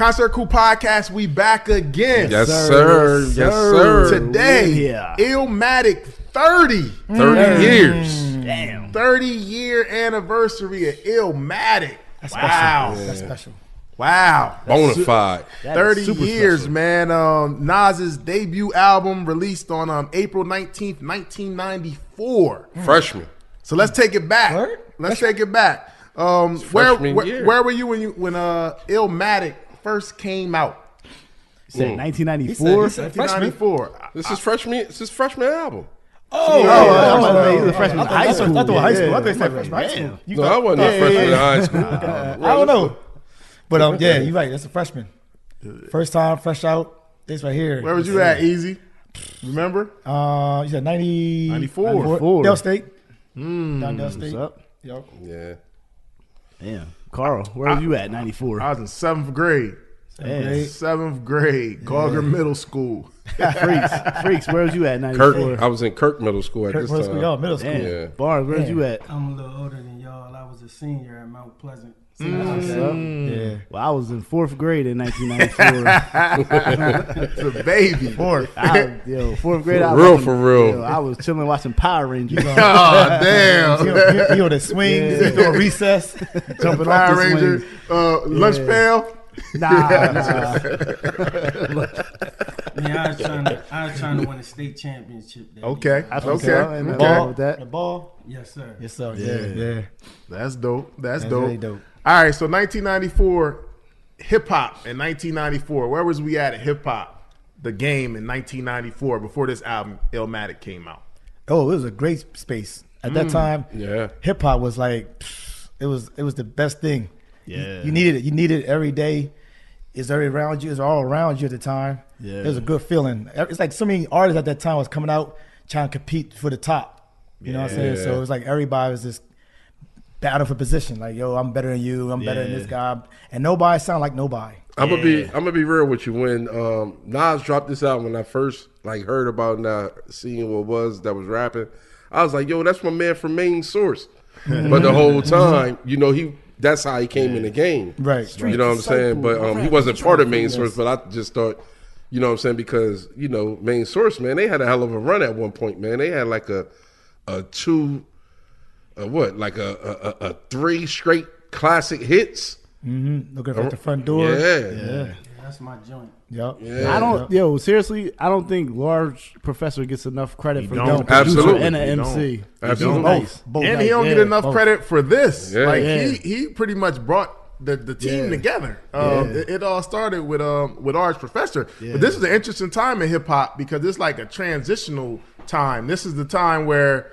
Concert Crew Podcast, we back again. Yes, sir. Yes, sir. Today, Illmatic 30. 30 years. Damn. 30-year anniversary of Illmatic. That's wow. Special. That's special. Wow. Bonafide. 30 years, special. Man. Nas's debut album released on April 19th, 1994. Freshman. So let's take it back. Take it back. Where were you when Illmatic first came out? He said 1994. 1994. This is freshman. It's his freshman album. He was a freshman in high school. I thought high school. I thought he said freshman high school. No, I wasn't a freshman in high school. I don't know. But yeah, you're right. That's a freshman. First time, fresh out. This right here. Where was you at, Easy? Remember? You said 94. Del State. Down Del State. What's up? Yep. Yeah. Damn. Carl, where were you at 94? I was in 7th grade. 7th grade. Gauger Middle School. Freaks, where was you at 94? I was in Kirk Middle School at this time. Middle school. Yeah. Barnes, where was you at? I'm a little older than y'all. I was a senior at Mount Pleasant. Yeah. Well, I was in 4th grade in 1994. It's a baby. 4th. 4th grade. For real. I was chilling watching Power Rangers. Oh, damn. You on the swings, you doing recess, jumping Power Rangers, lunch pail. Nah. Yeah, I was trying to win a state championship. Okay. The ball. Yes, sir. Yes, sir. Yeah. That's dope. That's really dope. All right, so 1994, hip-hop in 1994. Where was we at hip-hop, the game in 1994, before this album, Illmatic, came out? Oh, it was a great space. At that time, hip-hop was like, it was the best thing. Yeah. You needed it. You needed it every day. It's all around you. It's all around you at the time. Yeah. It was a good feeling. It's like so many artists at that time was coming out trying to compete for the top. You know what I'm saying? So it was like everybody was just battle for position. Like, yo, I'm better than you. I'm better than this guy. And nobody sound like nobody. I'm gonna be real with you. When Nas dropped this album, when I first heard about seeing what was that was rapping, I was like, yo, that's my man from Main Source. But the whole time, that's how he came in the game. Right. You know what I'm saying? But he wasn't part of Main Source, but I just thought, you know what I'm saying? Because, Main Source, man, they had a hell of a run at one point, man. They had like a 3 straight classic hits. Looking at the front door. Yeah. That's my joint. Yep. Yeah. Seriously, I don't think Large Professor gets enough credit for being a producer Absolutely. and an MC. Absolutely. Both And he don't get enough both. credit for this. Yeah. Like he pretty much brought the team together. It all started with Arch Professor. Yeah. But this is an interesting time in hip hop because it's like a transitional time. This is the time where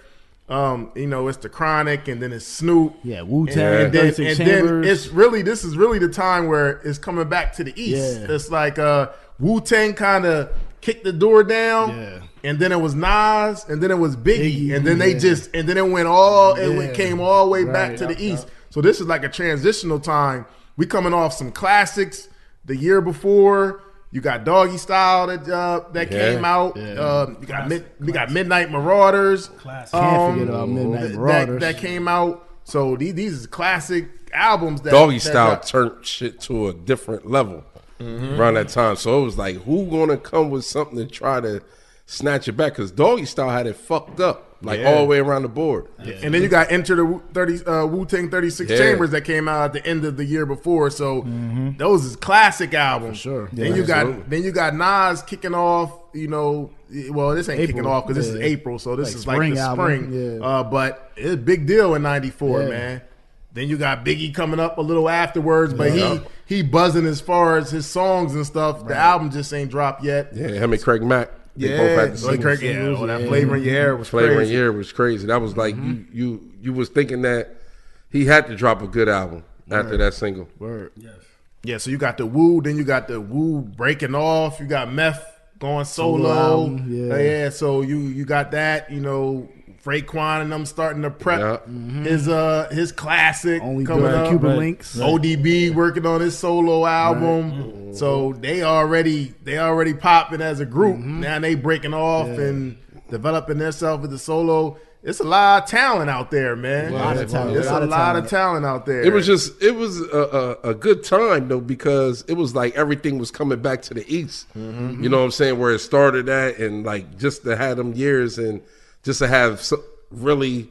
it's the Chronic and then it's Snoop. Yeah, Wu-Tang, And then 36 Chambers. this is really the time where it's coming back to the East. Yeah. It's like Wu-Tang kind of kicked the door down. Yeah. And then it was Nas, and then it was Biggie, and then it came all the way back to the East. So this is like a transitional time. We coming off some classics the year before. You got Doggy Style that came out. Yeah. We got Midnight Marauders. Classic. Can't forget about Midnight Marauders. That came out. So these is classic albums. Doggy Style turned shit to a different level around that time. So it was like, who gonna come with something to try to snatch it back? Because Doggy Style had it fucked up. All the way around the board. Yeah. And then you got Enter the Wu-Tang 36 Chambers that came out at the end of the year before. So those is classic albums. For sure. Then you got Nas kicking off, this ain't kicking off because this is April, so this is like the spring. Yeah. But it's a big deal in 94, man. Then you got Biggie coming up a little afterwards, but he buzzing as far as his songs and stuff. Right. The album just ain't dropped yet. Yeah, him and Craig Mack. They both had the singles. That Flavor in Your Hair was crazy. Flavor in Your Hair was crazy. That was like you was thinking that he had to drop a good album after that single. Word. Yes. Yeah, so you got the Wu, then you got the Wu breaking off. You got Meth going solo. So you got that. Raekwon and them starting to prep his classic Only coming good up. Cuban Links. ODB working on his solo album. So they already popping as a group. Now they breaking off and developing themselves with the solo. it's a lot of talent out there, man. A lot of talent. It's a lot of talent out there. It was a good time though, because it was like everything was coming back to the East. Mm-hmm. You know what I'm saying? Where it started at, and like just to have them years, and just to have really,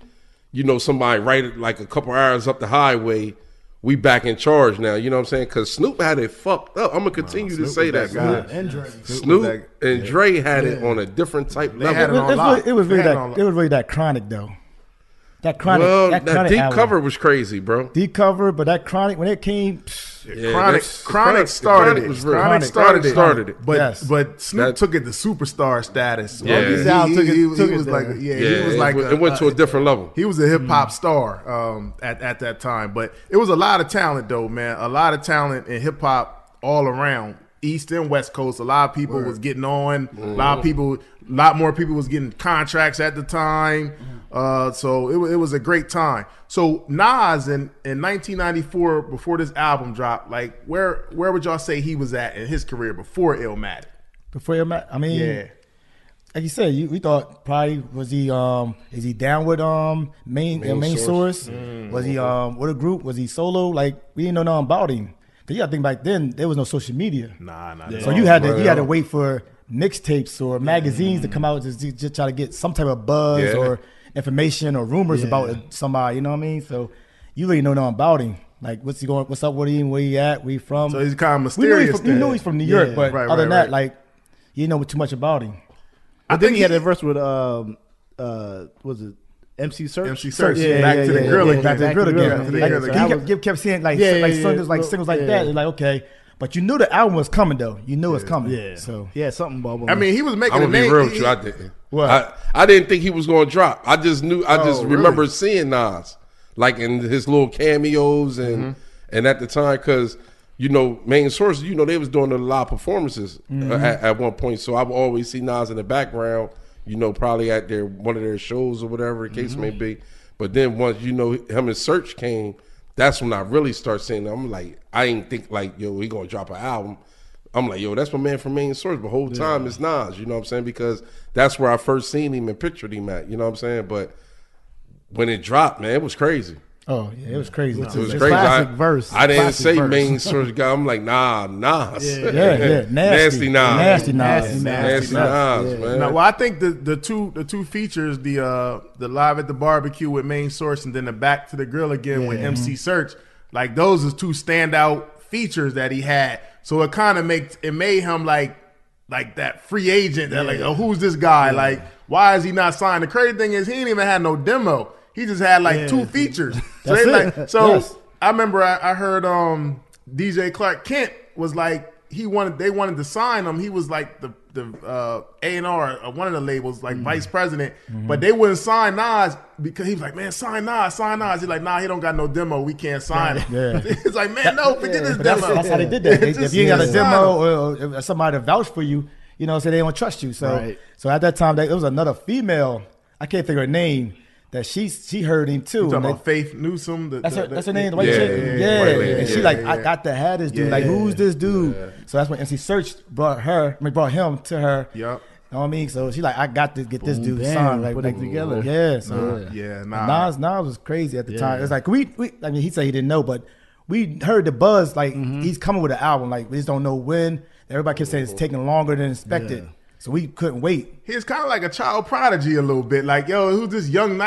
you know, somebody right like a couple hours up the highway. We back in charge now, you know what I'm saying? Because Snoop had it fucked up. I'm gonna continue to say that. Snoop and Dre had it on a different type level. It was really that Chronic though. That Chronic. Well, that Deep album. Cover was crazy, bro. Deep Cover, but that Chronic when it came, Chronic started it. Chronic started it. But Snoop took it to superstar status. Yeah, he was like it went to a different level. He was a hip hop star at that time. But it was a lot of talent though, man. A lot of talent in hip hop all around. East and West Coast, a lot of people was getting on. A lot more people was getting contracts at the time. So it was a great time. So Nas in 1994, before this album dropped, like where would y'all say he was at in his career before Illmatic? Before Illmatic, I mean, like you said, we thought probably was he is he down with main source? Was he with a group? Was he solo? Like we didn't know nothing about him. Cause you gotta think back then there was no social media. So you had to wait for mixtapes or magazines to come out to just try to get some type of buzz or information or rumors about somebody. You know what I mean? So you really know nothing about him. Like what's he going? What's up with him? Where he at? Where he from? So he's kind of mysterious. We knew he's from New York, but other than that, like you didn't know too much about him. I think he had a verse with was it MC Search? MC Search. Back to the grill again. He kept saying singles like that. It's like okay. But you knew the album was coming though. You knew it was coming. Yeah. So something bubble. I mean, he was making. I'm gonna be real with you. I didn't. What? I didn't think he was gonna drop. I just knew. I just remember seeing Nas like in his little cameos and at the time because you know Main Source. You know they was doing a lot of performances at one point. So I would always see Nas in the background. You know, probably at one of their shows or whatever the case may be. But then once you know him and Search came. That's when I really start saying that. I'm like, I ain't think like, yo, he gonna drop an album. I'm like, yo, that's my man from Main Source. But the whole time it's Nas, you know what I'm saying? Because that's where I first seen him and pictured him at, you know what I'm saying? But when it dropped, man, it was crazy. Oh, yeah, it was crazy. It was crazy. I didn't say Main Source guy. I'm like, Nas. Nasty Nas, man. Now, well, I think the two features, the Live at the Barbecue with Main Source and then the Back to the Grill again with MC Search, like those are two standout features that he had. So it kind of made him like that free agent that like, oh, who's this guy? Like, why is he not signed? The crazy thing is he ain't even had no demo. He just had like two features. I remember I heard DJ Clark Kent was like they wanted to sign him. He was like the A&R of one of the labels, like vice president, but they wouldn't sign Nas because he was like, man, sign Nas. He's like, nah, he don't got no demo. We can't sign him. It's like, man, no, forget his demo. That's how they did that. If you ain't got a demo or somebody to vouch for you, you know, so they don't trust you. So at that time, there was another female. I can't think of her name. That she heard him too. You talking about Faith Newsom? That's her name, the white chick. Yeah. And she I got to have this dude. Like, who's this dude? Yeah. So that's when MC Search brought him to her. Yep. You know what I mean? So she like, I got to get this dude signed. Like, put it together. Yeah. So Nas was crazy at the time. It's like I mean, he said he didn't know, but we heard the buzz. Like he's coming with an album. Like we just don't know when. Everybody kept saying it's taking longer than expected. Yeah. So we couldn't wait. He's kind of like a child prodigy a little bit. Like, yo, who's this young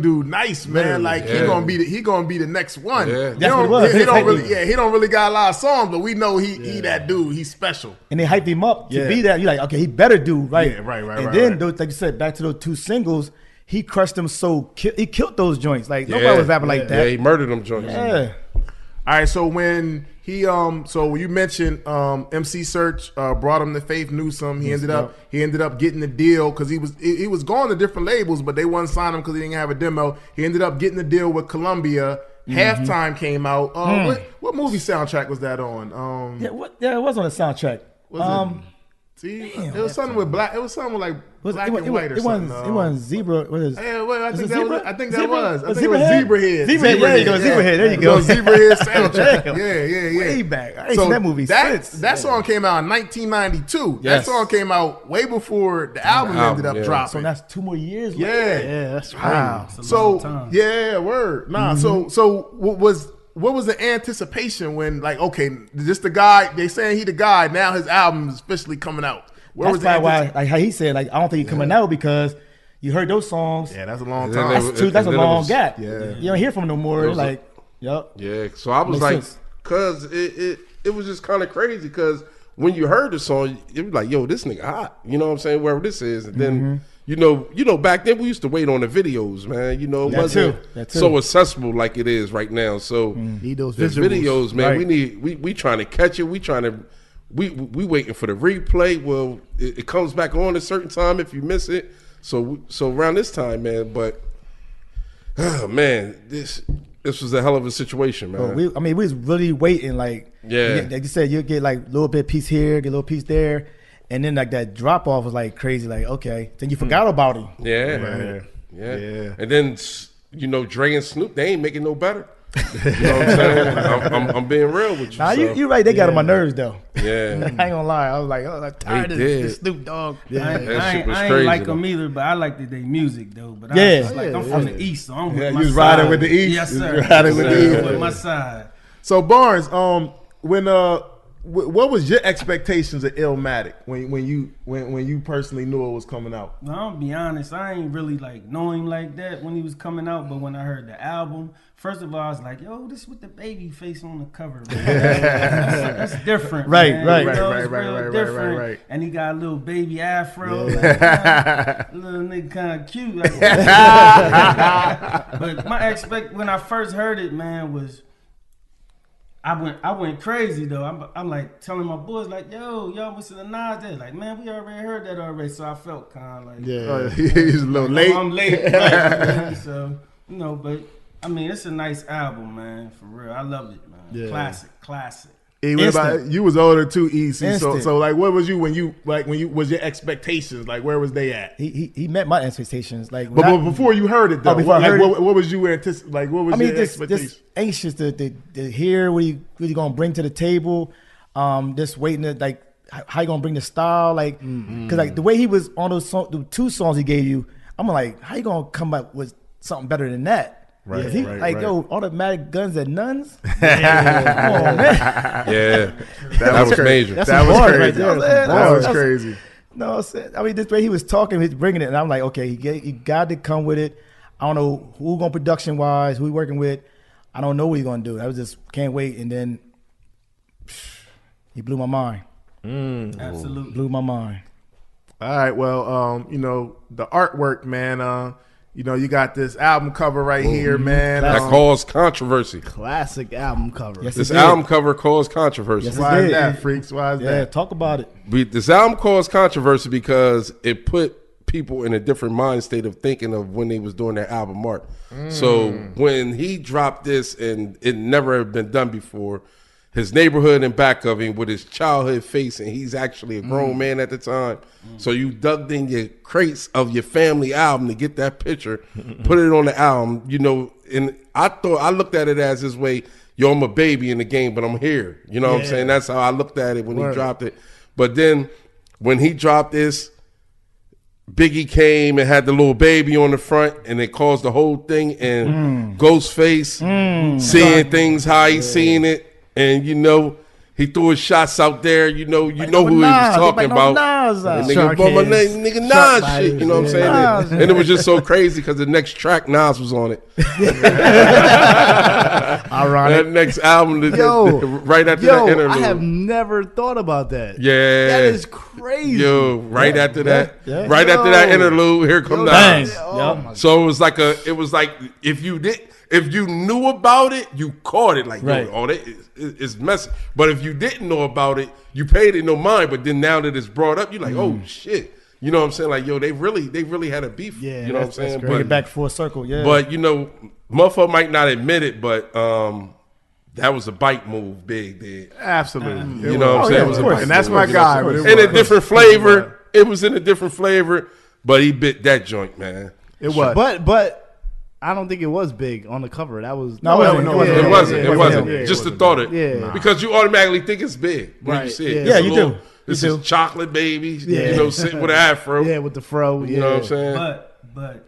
dude? Nice, man. Like he gonna be the next one. Yeah. That's what it was. He don't really got a lot of songs, but we know he that dude. He's special. And they hyped him up to be that. You're like, okay, he better do right. Yeah, right. And then like you said, back to those two singles, he crushed them. He killed those joints. Like nobody was rapping like that. Yeah, he murdered them joints. Yeah. All right, so when he so you mentioned MC Search brought him to Faith Newsom. He ended up getting the deal because he was going to different labels, but they wouldn't sign him because he didn't have a demo. He ended up getting the deal with Columbia. Halftime came out. What movie soundtrack was that on? It was on the soundtrack. See, Damn, it was something with black. It was something with like black and white or something. It wasn't zebra. What is? Yeah, well, I think it that was. zebra? I think that Zebra? was. I Was think it was Zebra Zebrahead. Zebra, there you go. Zebrahead. There you It go. was Zebrahead soundtrack. Damn. Yeah. Way back. I ain't seen that movie since. That song came out in 1992. Yes. That song came out way before the album ended up dropping. So that's 2 more years. Yeah. later? Yeah, that's right. Wow. So word. Nah. So what was the anticipation when like this the guy? They saying he the guy. Now his album is officially coming out. Where was That's why, like how he said, like I don't think he's coming out because you heard those songs. Yeah, that's a long And time. then That's a long gap. Yeah. You don't hear from him no more. Like, yep. Yeah, so I was Makes like, sense. cause it was just kind of crazy. Cause when you heard the song, it was like, yo, this nigga hot. You know what I'm saying? Wherever this is, and then you know, back then we used to wait on the videos, man. You know, it wasn't so accessible like it is right now. So Need those the visuals. videos, man. Right. We trying to catch it. We waiting for the replay. Well, it comes back on a certain time if you miss it. So around this time, man. But man, this was a hell of a situation, man. We was really waiting. Like, like you said, you get like a little bit piece here, get a little piece there, and then like that drop off was like crazy. Like, okay, then you forgot about him. Yeah. And then Dre and Snoop, they ain't making no better. You know what I'm saying? I'm being real with you. Nah, so. you're right. They got on my nerves though. Yeah, I ain't gonna lie. I was like, I'm tired of this Snoop Dogg. that shit was I ain't crazy. like though. them either, but I like their music though. But Yeah. I'm just like, I'm from the East, so I'm with my you was side. riding with the East. Yes, You sir. was riding with the East. With my side. So Barnes, what was your expectations of Illmatic when you personally knew it was coming out? Well, I'll be honest, I ain't really like knowing like that when he was coming out, but when I heard the album, first of all, I was like, yo, this with the baby face on the cover. That's different. Right, man. right. You know, Right, it's right, real right, right, different. right. And he got a little baby afro. Like, little nigga kind of cute. Like, but when I first heard it, man, was I went crazy though. I'm like telling my boys like, yo, y'all listen to Nas. They're like, man, we already heard that already. So I felt kind of like, He's a little late. I'm late, right, man. So but I mean, it's a nice album, man. For real, I love it, man. Yeah. Classic. Hey, you was older too, EC. So Instant. like, what was you when you was your expectations? Like, where was they at? He met my expectations. Like, But before you heard it, though, before I heard what was you anticipating? Like, what was your expectation? just anxious to hear what you gonna bring to the table. Just waiting to like how you gonna bring the style, like because like the way he was on the 2 songs he gave you, I'm like, how you gonna come up with something better than that? Right, He, right, like right. yo, automatic guns and nuns. Come on, man. Yeah, that was major. That's That some was bars crazy. right there. That was That's- crazy. No, I mean, this way he was talking, he's bringing it, and I'm like, okay, he got to come with it. I don't know who going production wise, who he working with. I don't know what he's gonna do. I was just can't wait, and then he blew my mind. Absolutely. Blew my mind. All right, well, the artwork, man. You got this album cover right here, man. That caused controversy. Classic album cover. Yes, This it did. album cover caused controversy. Yes, Why is did. that, freaks? Why is Yeah, that? talk about it. This album caused controversy because it put people in a different mind state of thinking of when they was doing their album art. So when he dropped this, and it never had been done before, his neighborhood in back of him with his childhood face, and he's actually a grown man at the time. So you dug in your crates of your family album to get that picture, put it on the album, and I looked at it as this way, yo, I'm a baby in the game, but I'm here. You know what I'm saying? That's how I looked at it when he dropped it. But then when he dropped this, Biggie came and had the little baby on the front, and it caused the whole thing. And Ghostface seeing things how he seen it, and he threw his shots out there. You know who he was talking about. Nas, And Shark nigga, but my heads. name, nigga Shark Nas shit. You know what I'm bodies, saying? Nas. And it was just so crazy because the next track Nas was on it. Ironic. That next album, Yo, right after that interlude. I have never thought about that. Yeah. That is crazy. Yo, right after that, yeah. right after that interlude, here come Bang. Nas. Oh my So it was like if you knew about it, you caught it. Like, Right. yo, it's messy. But if you didn't know about it, you paid it no mind. But then now that it's brought up, you're like, oh shit. You know what I'm saying? Like, yo, they really had a beef. Yeah, you know what I'm saying? Bring it back full circle. Yeah. But motherfucker might not admit it, but that was a bite move, Big did. Absolutely. You know what I'm saying? It was a bite And that's move. my guy. But in a different flavor. It was in a different flavor, but he bit that joint, man. It was. But I don't think it was Big on the cover. That was It wasn't. Just the thought of it. Yeah. Because you automatically think it's big when you Right. see it. Yeah, It's a you little- do. This You is do. chocolate baby, Yeah. sitting with an afro. Yeah, with the fro. You know what I'm saying? But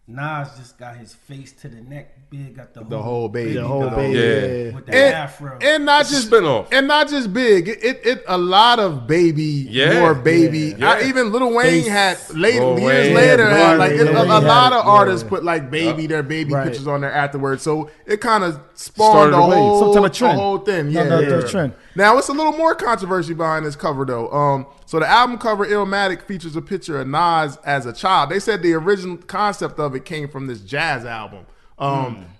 Nas just got his face to the neck. Big got the whole baby. The whole dog baby. Yeah. with the afro. And not It's a just spinoff. and not just Big. It a lot of baby, more baby. Yeah. Even Lil Wayne had Lil years Wayne later had had like Lil a Wayne lot had of it, artists put like baby their baby Right. pictures on there afterwards. So it kind of Started spawned a wave. the Some type of trend. whole thing. The trend. Now it's a little more controversy behind this cover though. So the album cover Illmatic features a picture of Nas as a child. They said the original concept of it came from this jazz album.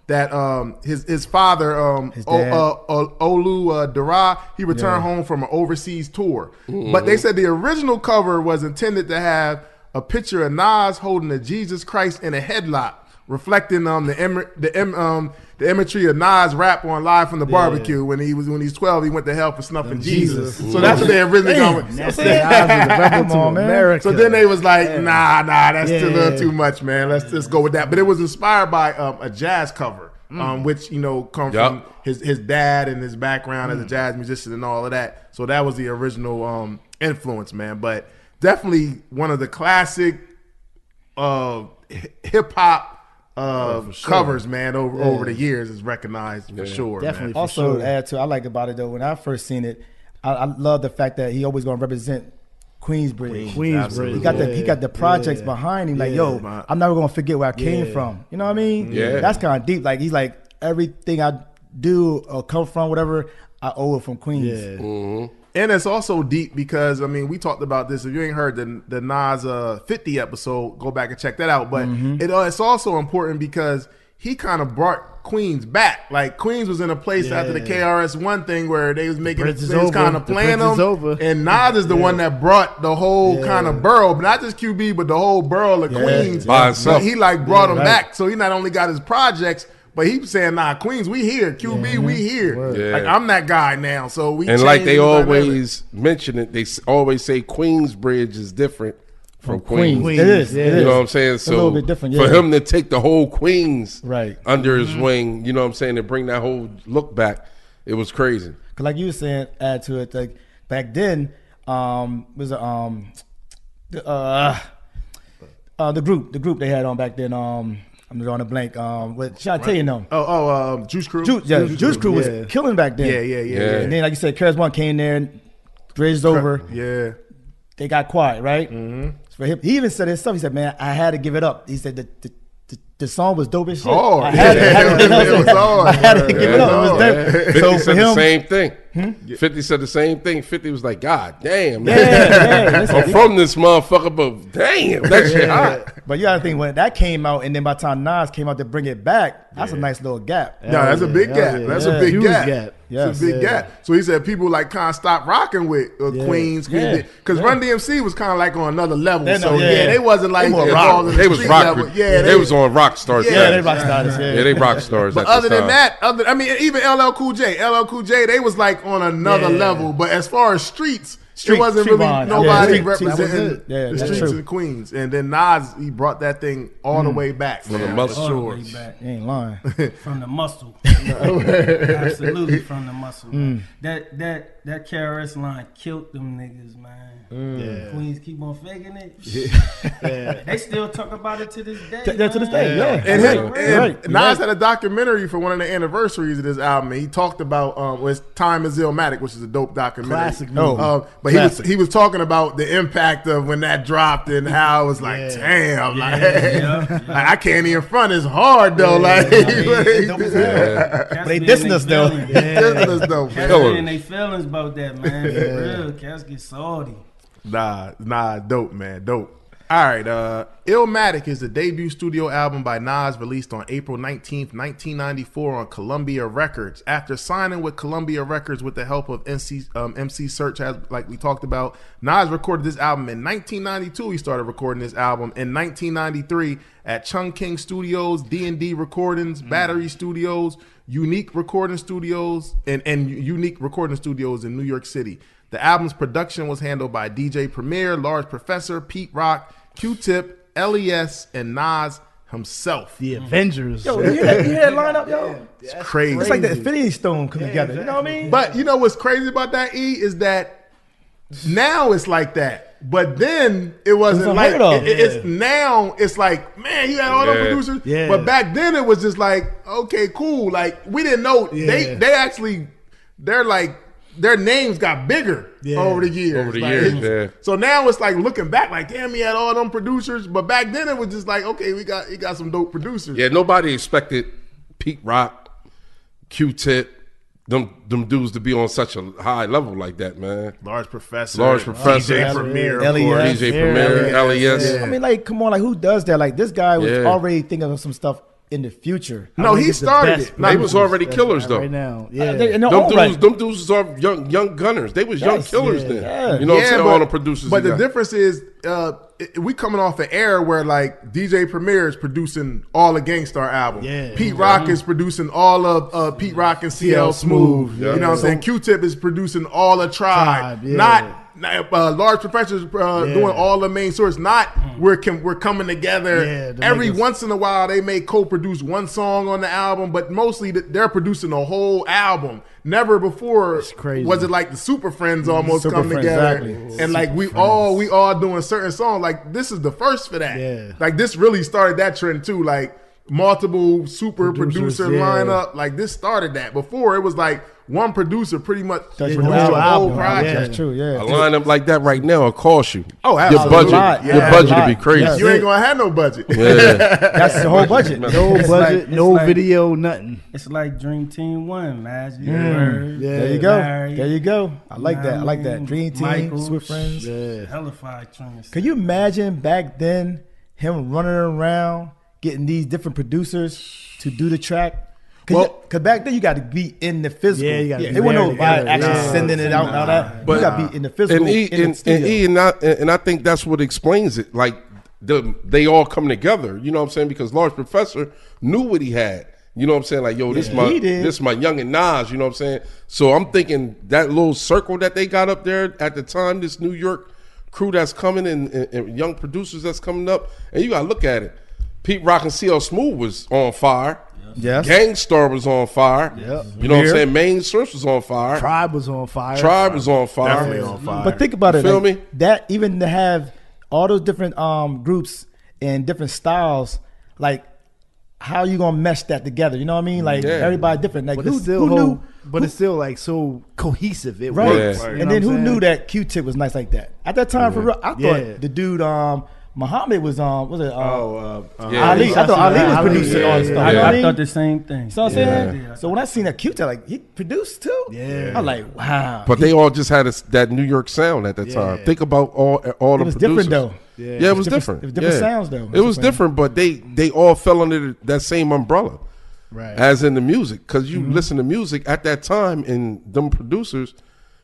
That his father His dad. Olu Dara, he returned home from an overseas tour. But they said the original cover was intended to have a picture of Nas holding a Jesus Christ in a headlock, reflecting the imagery of Nas rap on Live from the Barbecue when he's 12, he went to hell for snuffing Jesus. So that's what they originally going with. That's the eyes of the rebel to on, man. America. So then they was like, nah, that's a little too much, man. Let's just go with that. But it was inspired by a jazz cover, which come from his dad and his background as a jazz musician and all of that. So that was the original influence, man. But definitely one of the classic hip hop covers, man. Over the years is recognized for sure. Definitely. Man. For Also, sure. to add to, I like about it though. When I first seen it, I love the fact that he always gonna represent Queensbridge. Queensbridge. He got the projects behind him. Like, yo, I'm never gonna forget where I came from. You know what I mean? Yeah. That's kind of deep. Like he's like everything I do or come from, whatever, I owe it from Queens. Yeah. And it's also deep because, I mean, we talked about this. If you ain't heard the Nas 50 episode, go back and check that out. But it's also important because he kind of brought Queens back. Like, Queens was in a place after the KRS-One thing where they was making Bridge is they was over. kind of The playing bridge is them. over. And Nas is the one that brought the whole kind of borough, not just QB, but the whole borough of Queens. By himself. He like brought them back. So he not only got his projects, but he was saying, nah, Queens, we here. QB, we here. Yeah. Like, I'm that guy now. So we And like changed they the dynamic. always mention it, they always say Queensbridge is different from Queens. It is. Yeah. It is. You know what I'm saying? It's a little bit different. for Yeah. him to take the whole Queens Right. under his wing, you know what I'm saying, to bring that whole look back, it was crazy. Cause like you were saying, add to it. Like back then, was the group they had on back then. I'm drawing a blank. What should I tell you now? Juice Crew. Juice Crew was Yeah. killing back then. Yeah. And then, like you said, KRS-One came there and bridged over. Yeah. They got quiet, right? Mm-hmm. For him, he even said himself. He said, "Man, I had to give it up." He said the song was dope as shit. Hard. I had to give it up. It was dope. 50 So for said the him, same thing. 50 said the same thing. 50 was like, God damn, man. yeah. I'm from this motherfucker, but damn, that shit hot. But you gotta think when that came out, and then by the time Nas came out to bring it back, that's a nice little gap. No, that's a big gap. yeah. That's Yeah. a big Huge gap. gap. It's a big gap. So he said people like kind of stopped rocking with Queens, Yeah. because Run DMC was kind of like on another level. They So know, yeah. they wasn't like more involved rock. in the They was street rock. level. They was on rock stars. Yeah, Yeah, they status. rock stars. Yeah, they rock stars. But at other the than time. that, I mean, even LL Cool J, they was like on another level. But as far as streets, it wasn't street really vibes. nobody Yeah, representing Yeah, the that's streets true. in Queens. And then Nas, he brought that thing all the way back. From the man. muscle. All the Sure. way back. You ain't lying. From the muscle. Absolutely from the muscle. Man. That KRS line killed them niggas, man. Yeah. Queens keep on faking it. Yeah. They still talk about it to this day. Yeah, to this day, man. yeah. And, Right. Nas had a documentary for one of the anniversaries of this album. And he talked about his time as Illmatic, which is a dope documentary. Classic Oh, movie. But he was talking about the impact of when that dropped and how it was like, damn, like, like, I can't even front. It's hard though, like. They dope as hell. But Cats they be in dissing they us though. feelings. This is dope, Cats man. be in their feelings about that, man. For real, cats get salty. Nah, dope, man, dope. All right, Illmatic is the debut studio album by Nas, released on April 19th, 1994 on Columbia Records. After signing with Columbia Records with the help of MC Search, like we talked about, Nas recorded this album in 1992. He started recording this album in 1993 at Chung King Studios, D&D Recordings, Battery Studios, Unique Recording Studios, and Unique Recording Studios in New York City. The album's production was handled by DJ Premier, Large Professor, Pete Rock, Q-Tip, LES, and Nas himself. The Avengers. Yo, you hear that lineup, yo? It's crazy. It's like the Infinity Stone coming together. You know what I mean? But you know what's crazy about that, E, is that now it's like that. But then it wasn't like it's now it's like, man, you had all those producers. Yeah. But back then it was just like, okay, cool. Like we didn't know they actually they're like their names got bigger over the years. So now it's like looking back, like, damn, he had all them producers. But back then it was just like, okay, he got some dope producers. Yeah, nobody expected Pete Rock, Q-Tip, them dudes to be on such a high level like that, man. Large Professor, DJ Premier, LES, DJ Premier, LES. I mean, like, come on, like, who does that? Like, this guy was already thinking of some stuff in the future. No, he started it. They was already killers though. Right now, yeah. Them dudes was young gunners. They was young killers then. Yeah. You know what I'm saying? All the producers. But the difference is, we coming off an era where like DJ Premier is producing all the Gangstar album. Yeah. Pete Rock is producing all of Pete Rock and CL Smooth. You know what I'm saying? Q-Tip is producing all the Tribe. Not Large Professors doing all the main source. Not we're coming together. Every once in a while they may co-produce one song on the album, but mostly they're producing a whole album. Never before was it like the Super Friends almost come together, and like we all doing certain songs. Like this is the first for that. Yeah. Like this really started that trend too. Like multiple super producer lineup. Like this started that. Before it was like one producer pretty much produced a whole project. Yeah, that's true. Yeah, a lineup like that right now will cost you. Oh, absolutely. Your budget would be crazy. You ain't gonna have no budget. That's the whole budget. No budget, no video, nothing. It's like Dream Team 1, Magic. There you go. There you go. I like that. I like that. Dream Team, Michael, Swift Friends. Hellified Trends. Can you imagine back then him running around getting these different producers to do the track? Because back then you got to be in the physical. Yeah, you got to be. It wasn't nobody actually sending it out and all that. But you got to be in the physical. And I think that's what explains it. Like they all come together. You know what I'm saying? Because Large Professor knew what he had. You know what I'm saying? Like, yo, this my young and Nas. You know what I'm saying? So I'm thinking that little circle that they got up there at the time, this New York crew that's coming and young producers that's coming up, and you got to look at it. Pete Rock and CL Smooth was on fire. Yes. Gangstar was on fire. Yep. You know what I'm saying? Main Source was on fire. Tribe was on fire. Definitely on fire. But think about it. Feel me? That even to have all those different groups and different styles, like how you gonna mesh that together? You know what I mean? Like everybody different. Like but who knew? But it's still like so cohesive. It works. Right. And then who knew that Q-Tip was nice like that? At that time, for real, I thought the dude Muhammad was Ali. I thought Ali was producing all the stuff. I thought the same thing. So I'm saying. So when I seen that Q-Tip, like he produced too. Yeah. I'm like, wow. But they all just had that New York sound at that time. Think about all the producers. It was different though. Yeah, it was different. It was different sounds though. It was different, but they all fell under that same umbrella. Right. As in the music, because you listen to music at that time, and them producers,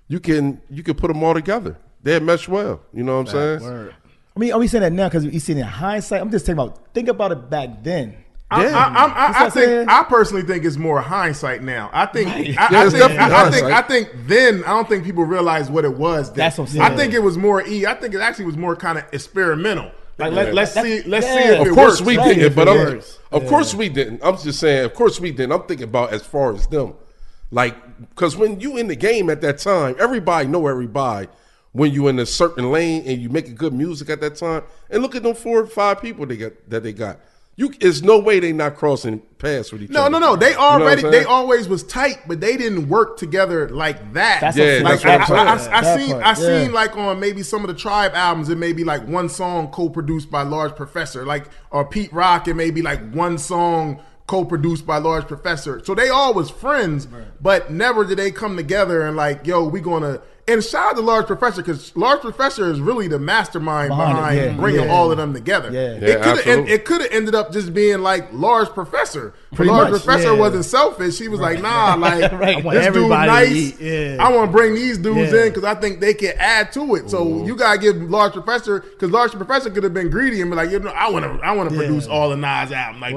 you can put them all together. They had meshed well. You know what I'm saying? Word. I mean, are we saying that now because you see it in hindsight? I'm just talking about. Think about it back then. I personally think it's more hindsight now. I think then I don't think people realized what it was. Then. That's what I'm saying. I think it was more I think it actually was more kind of experimental. Like let's see if it works. Of course we didn't, but of course we didn't. I'm just saying, of course we didn't. I'm thinking about as far as them, like because when you in the game at that time, everybody know everybody. When you in a certain lane and you making good music at that time, and look at them 4 or 5 people they got. There's no way they not crossing paths with each other. No. They always was tight, but they didn't work together like that. I seen like on maybe some of the Tribe albums, it may be like one song co-produced by Large Professor, or Pete Rock, it may be like one song co-produced by Large Professor. So they all was friends, but never did they come together and like, yo, we gonna. And shout out to Large Professor, because Large Professor is really the mastermind behind bringing all of them together. It could have ended up just being like Large Professor. Large Professor wasn't selfish. He was like, nah, like this dude nice. I want to bring these dudes in because I think they can add to it. So you gotta give Large Professor, because Large Professor could have been greedy and be like, I want to produce all the Nas album. Like,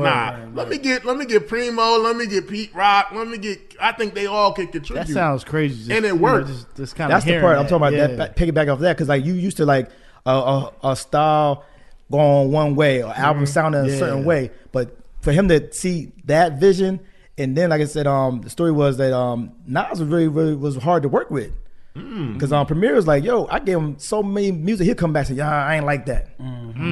let me get Primo, let me get Pete Rock, I think they all can contribute. That sounds crazy, and it worked. Just kind That's the part I'm talking about. That piggyback off that, because like you used to like a style going one way, or album sounding a certain way, but for him to see that vision, and then like I said, the story was that Nas was really was hard to work with. Because Premier was like, yo, I gave him so many music, he'll come back and say, I ain't like that.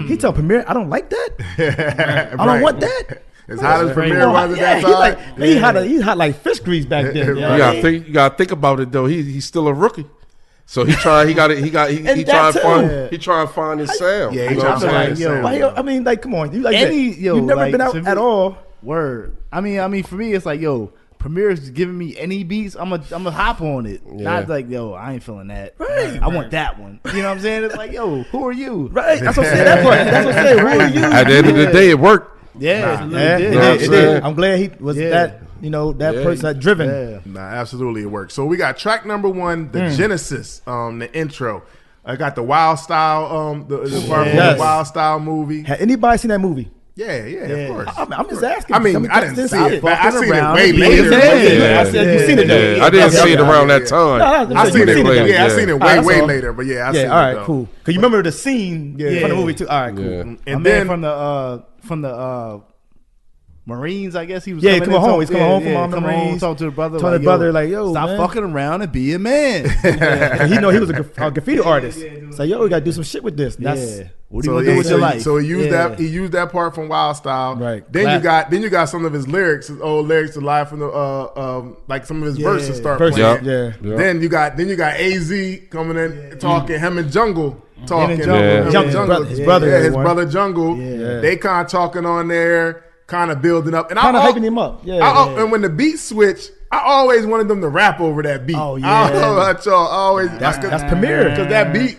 He tell Premier, I don't like that. I don't want that. As hot as Premier was at that time. He hot like fish grease back then. You gotta think about it though. He's still a rookie. So he trying to find his sound. Yeah, he trying to find his sound. I mean, like, come on, you've never been out at all. Word. I mean, for me, it's like, yo, Premier's giving me any beats, I'm a hop on it. Yeah. Not like, yo, I ain't feeling that. Right. I want that one. You know what I'm saying? It's like, yo, who are you? Right. That's what I'm saying. That's what I'm saying. Who are you? At the end of the day, it worked. Yeah, it did. I'm glad he was that. That person that driven. Yeah. Nah, absolutely, it worked. So we got track number 1, the Genesis, the intro. I got the Wild Style, the part from the Wild Style movie. Had anybody seen that movie? Yeah, of course. I'm just asking. I mean, I didn't see it. I seen it way later. I said, you seen it though? I didn't see it around that time. I seen it later. Yeah, I seen it way later. But I seen it. All right, cool. Because you remember the scene from the movie too. All right, cool. And then from the Marines, I guess he was. Yeah, coming home. He's coming home from the Marines. Talking to the brother. Told the brother like, yo, stop fucking around and be a man. He know he was a graffiti artist. So yo, we gotta do some shit with this. What do you want to do with your life? So he used that part from Wild Style. Right. Then you got some of his lyrics, his old lyrics live from the like some of his verses start playing. Yeah. Then you got AZ coming in talking, him and Jungle talking. His brother Jungle. They kind of talking on there, kind of building up, and kind of hyping him up. And when the beat switched, I always wanted them to rap over that beat. Oh yeah, I don't know about y'all. That's Premier, because that beat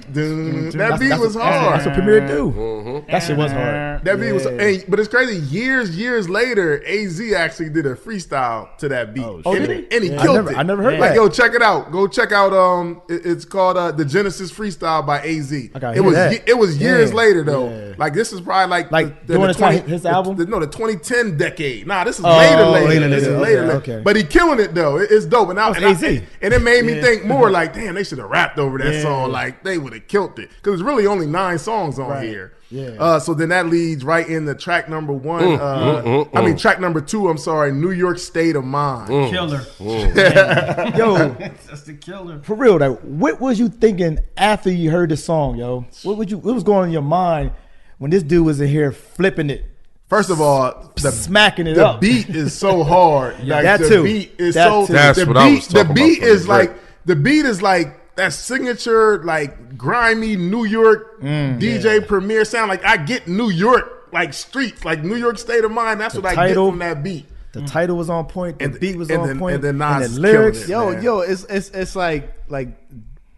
was hard. That's what Premier do. That shit was hard. That beat was, but it's crazy. Years later, AZ actually did a freestyle to that beat, and he killed it. I never heard that. Like, yo, check it out. Go check out. It's called the Genesis Freestyle by AZ. It was years later though. Like this is probably like during his album. The 2010 decade. Nah, this is later. This is later. Okay. But he killing it though. It's dope. And it made me think more like, damn, they should have rapped over that song. Like they would have killed it, because it's really only 9 songs on here. Yeah. So then that leads right into track number 1. Track number 2. I'm sorry, New York State of Mind. Killer. Yo, that's the killer. For real, like, what was you thinking after you heard this song, yo? What was going on in your mind when this dude was in here flipping it? First of all, smacking it up. The beat is so hard. Like, that the too. Beat is that so. Too. That's the what beat, I was talking the beat about is like the beat is like that signature, like grimy New York DJ Premier sound. Like I get New York, like streets, like New York State of Mind. That's what I get from that beat. The title was on point. The beat was on point. And then Nas and the lyrics. It's like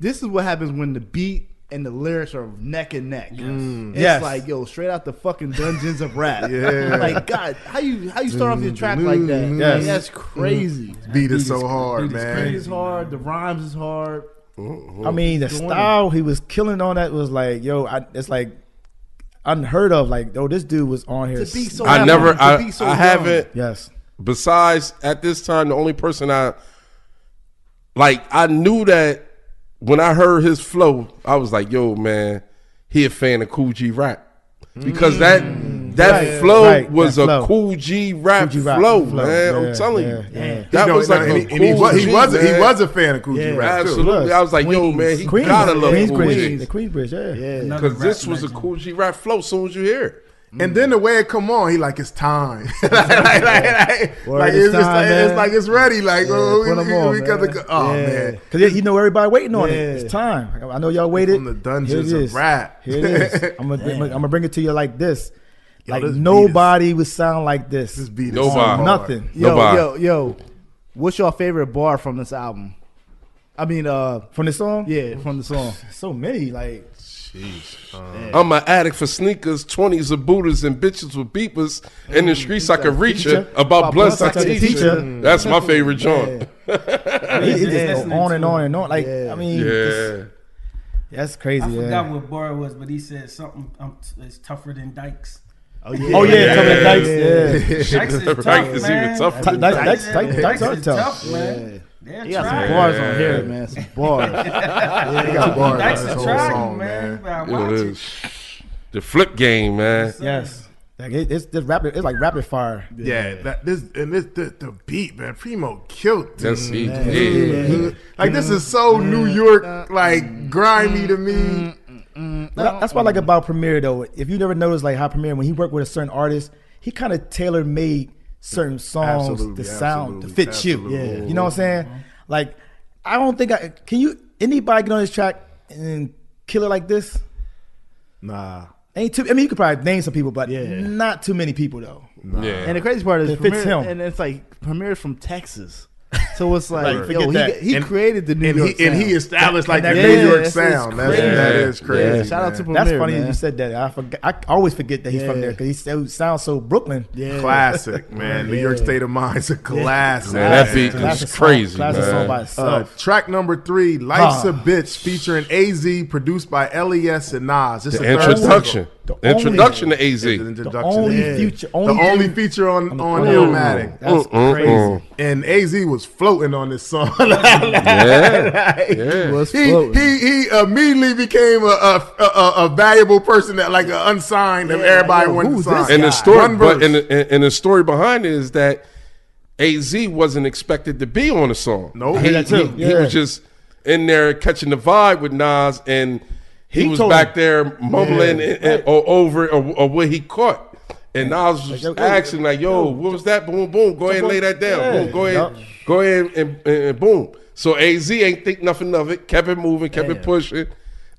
this is what happens when the beat and the lyrics are neck and neck. It's like, yo, straight out the fucking dungeons of rap. Like, God, how you start off your track like that? Like, that's crazy. Beat is so hard, man. The beat is hard. The rhymes is hard. I mean, the style he was killing on that was like, yo, it's like unheard of. Like, yo, this dude was on here. I haven't. Yes. Besides, at this time, the only person I knew that when I heard his flow, I was like, yo, man, he a fan of Cool G rap. Because that flow was a Cool G rap flow, man. I'm telling you. That was like a Cool G, he was a fan of Cool G rap, too. Absolutely. I was like, yo, man, he gotta love Cool G. The Queensbridge, Because this was a Cool G rap flow as soon as you hear it. And then the way it come on, he like, it's time. It's like it's ready. Like, we got to go. Man. Because you know everybody waiting on it. It's time. I know y'all waited. From the dungeons of rap. Here it is. I'm gonna bring it to you like this. Like nobody would sound like this. This beat is nobody. so Nothing. Yo, what's your favorite bar from this album? I mean, From the song? yeah, from the song. So many, like. Jeez. I'm an addict for sneakers, 20s of Buddhas and bitches with beepers. In the streets, I can reach her. About blunts, I can teach her. That's my favorite joint. He just go on and on and on. Like, I mean, Yeah. that's crazy. I forgot what bar it was, but he said something. It's tougher than Dykes. Oh yeah, Tougher than Dykes. Yeah. Dykes is tough, Dykes is man. even tougher than Dykes Dykes are is tough. man. He got some bars on here, man. Some bars. He got bars on Dykes this is whole trying, song, man. man. You gotta It watch it. is. The flip game, man. Yes. Like it's just rapid. It's like rapid fire. Yeah, the beat, man. Primo killed it. That's he did. Like this is so New York, like grimy to me. That's what I like about Premier though. If you never noticed like how Premier, when he worked with a certain artist, he kind of tailor made certain songs Absolutely, to sound to absolutely, fit you. absolutely. Yeah, you know what I'm saying? Like I don't think anybody get on this track and kill it like this? Nah. Ain't too. I mean, you could probably name some people, but Yeah. not too many people though. Yeah. And the crazy part is It fits Premier, him. and it's like Premier's from Texas. So it's like, Right. yo, Forget that. he created the New York and he sound. established like the Yeah, New York it's sound. That crazy. is crazy. Yeah, shout out to man. Premier, That's funny man. that you said that. I forgot. I always forget that he's from there because he sounds so Brooklyn. Yeah. Classic, man. New York State of Mind's a classic. Man, that beat Classic is song- crazy, classic song by man. itself. Track number 3, Life's a Bitch, featuring AZ, produced by LES and Nas. This is The the third introduction. The The introduction to AZ. single. The Introduction. only Yeah. feature, The only feature on Illmatic. That's crazy. And AZ was floating on this song. Yeah. Yeah. Was He floating. he immediately became a valuable person that like an unsigned that everybody wanted to who's sign. this And the guy? story, One but verse. and the story behind it is that AZ wasn't expected to be on the song. Nope. I he, hear that too. he was just in there catching the vibe with Nas, and he was told back him. there mumbling or over or what he caught. And Nas was yo, asking like, "Yo, what was that? Boom, boom. Go ahead and lay that down. Yeah. Boom, go ahead and boom." So AZ ain't think nothing of it. Kept it moving, kept it pushing.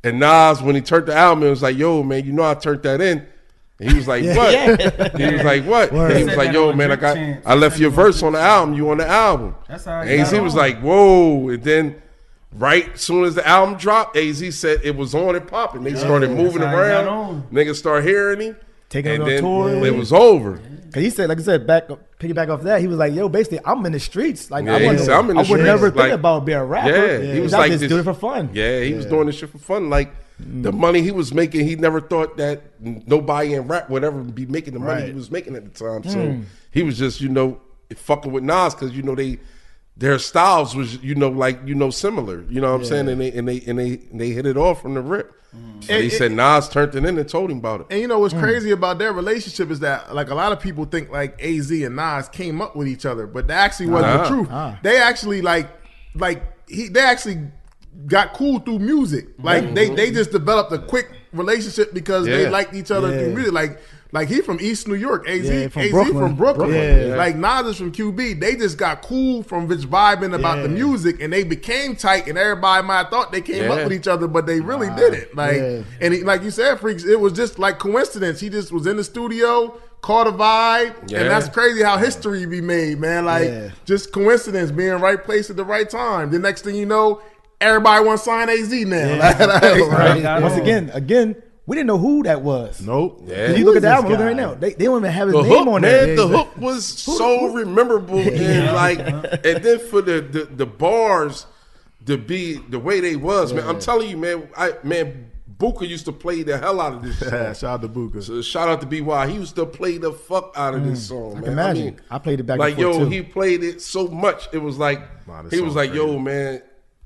And Nas, when he turned the album, it was like, "Yo, man, you know I turned that in." And he was like, "What?" He was like, "What?" And he was Said like, that "Yo, on man, Drip Chance. I left your verse on the album. You on the album." That's how I AZ got was on. like, "Whoa!" And then, right soon as the album dropped, AZ said it was on and popping. They started moving That's how he got around. on. Niggas start hearing him, Taking and it on then tour. it was over. Cause he said, like I said, piggyback off that, he was like, "Yo, basically, I'm in the streets. Like, Yeah, I he would said, "I'm in the never streets, think like- about being a rapper. Yeah, he was I like just this- do it for fun." Yeah, he was doing this shit for fun. Like the money he was making, he never thought that nobody in rap would ever be making the money he was making at the time. So he was just, fucking with Nas because their styles was, similar. You know what I'm saying? And they hit it off from the rip. So he said Nas turned it in and told him about it. And you know what's crazy about their relationship is that like a lot of people think like AZ and Nas came up with each other, but that actually wasn't the truth. They actually they actually got cool through music. Like they just developed a quick relationship because they liked each other through music. Like he from East New York, AZ from AZ Brooklyn. from Brooklyn. Yeah. Like Nas is from QB. They just got cool from just vibing about the music, and they became tight. And everybody might have thought they came up with each other, but they really didn't. Like, and like you said, Freaks, it was just like coincidence. He just was in the studio, caught a vibe, and that's crazy how history be made, man. Like just coincidence, being right place at the right time. The next thing you know, everybody wants to sign AZ now. Right. Once again, we didn't know who that was. Nope. Yeah. If you look at the album, look right now. They don't even have his The name hook, on man, there. the hook was so memorable, and and then for the bars to be the way they was, man. I'm telling you, man, Booker used to play the hell out of this song. Shout out to Booker. So shout out to BY. He used to play the fuck out of this song, man. I can imagine. I played it back like before, too. he played it so much. It was like Wow, this he was song like, crazy. yo, man.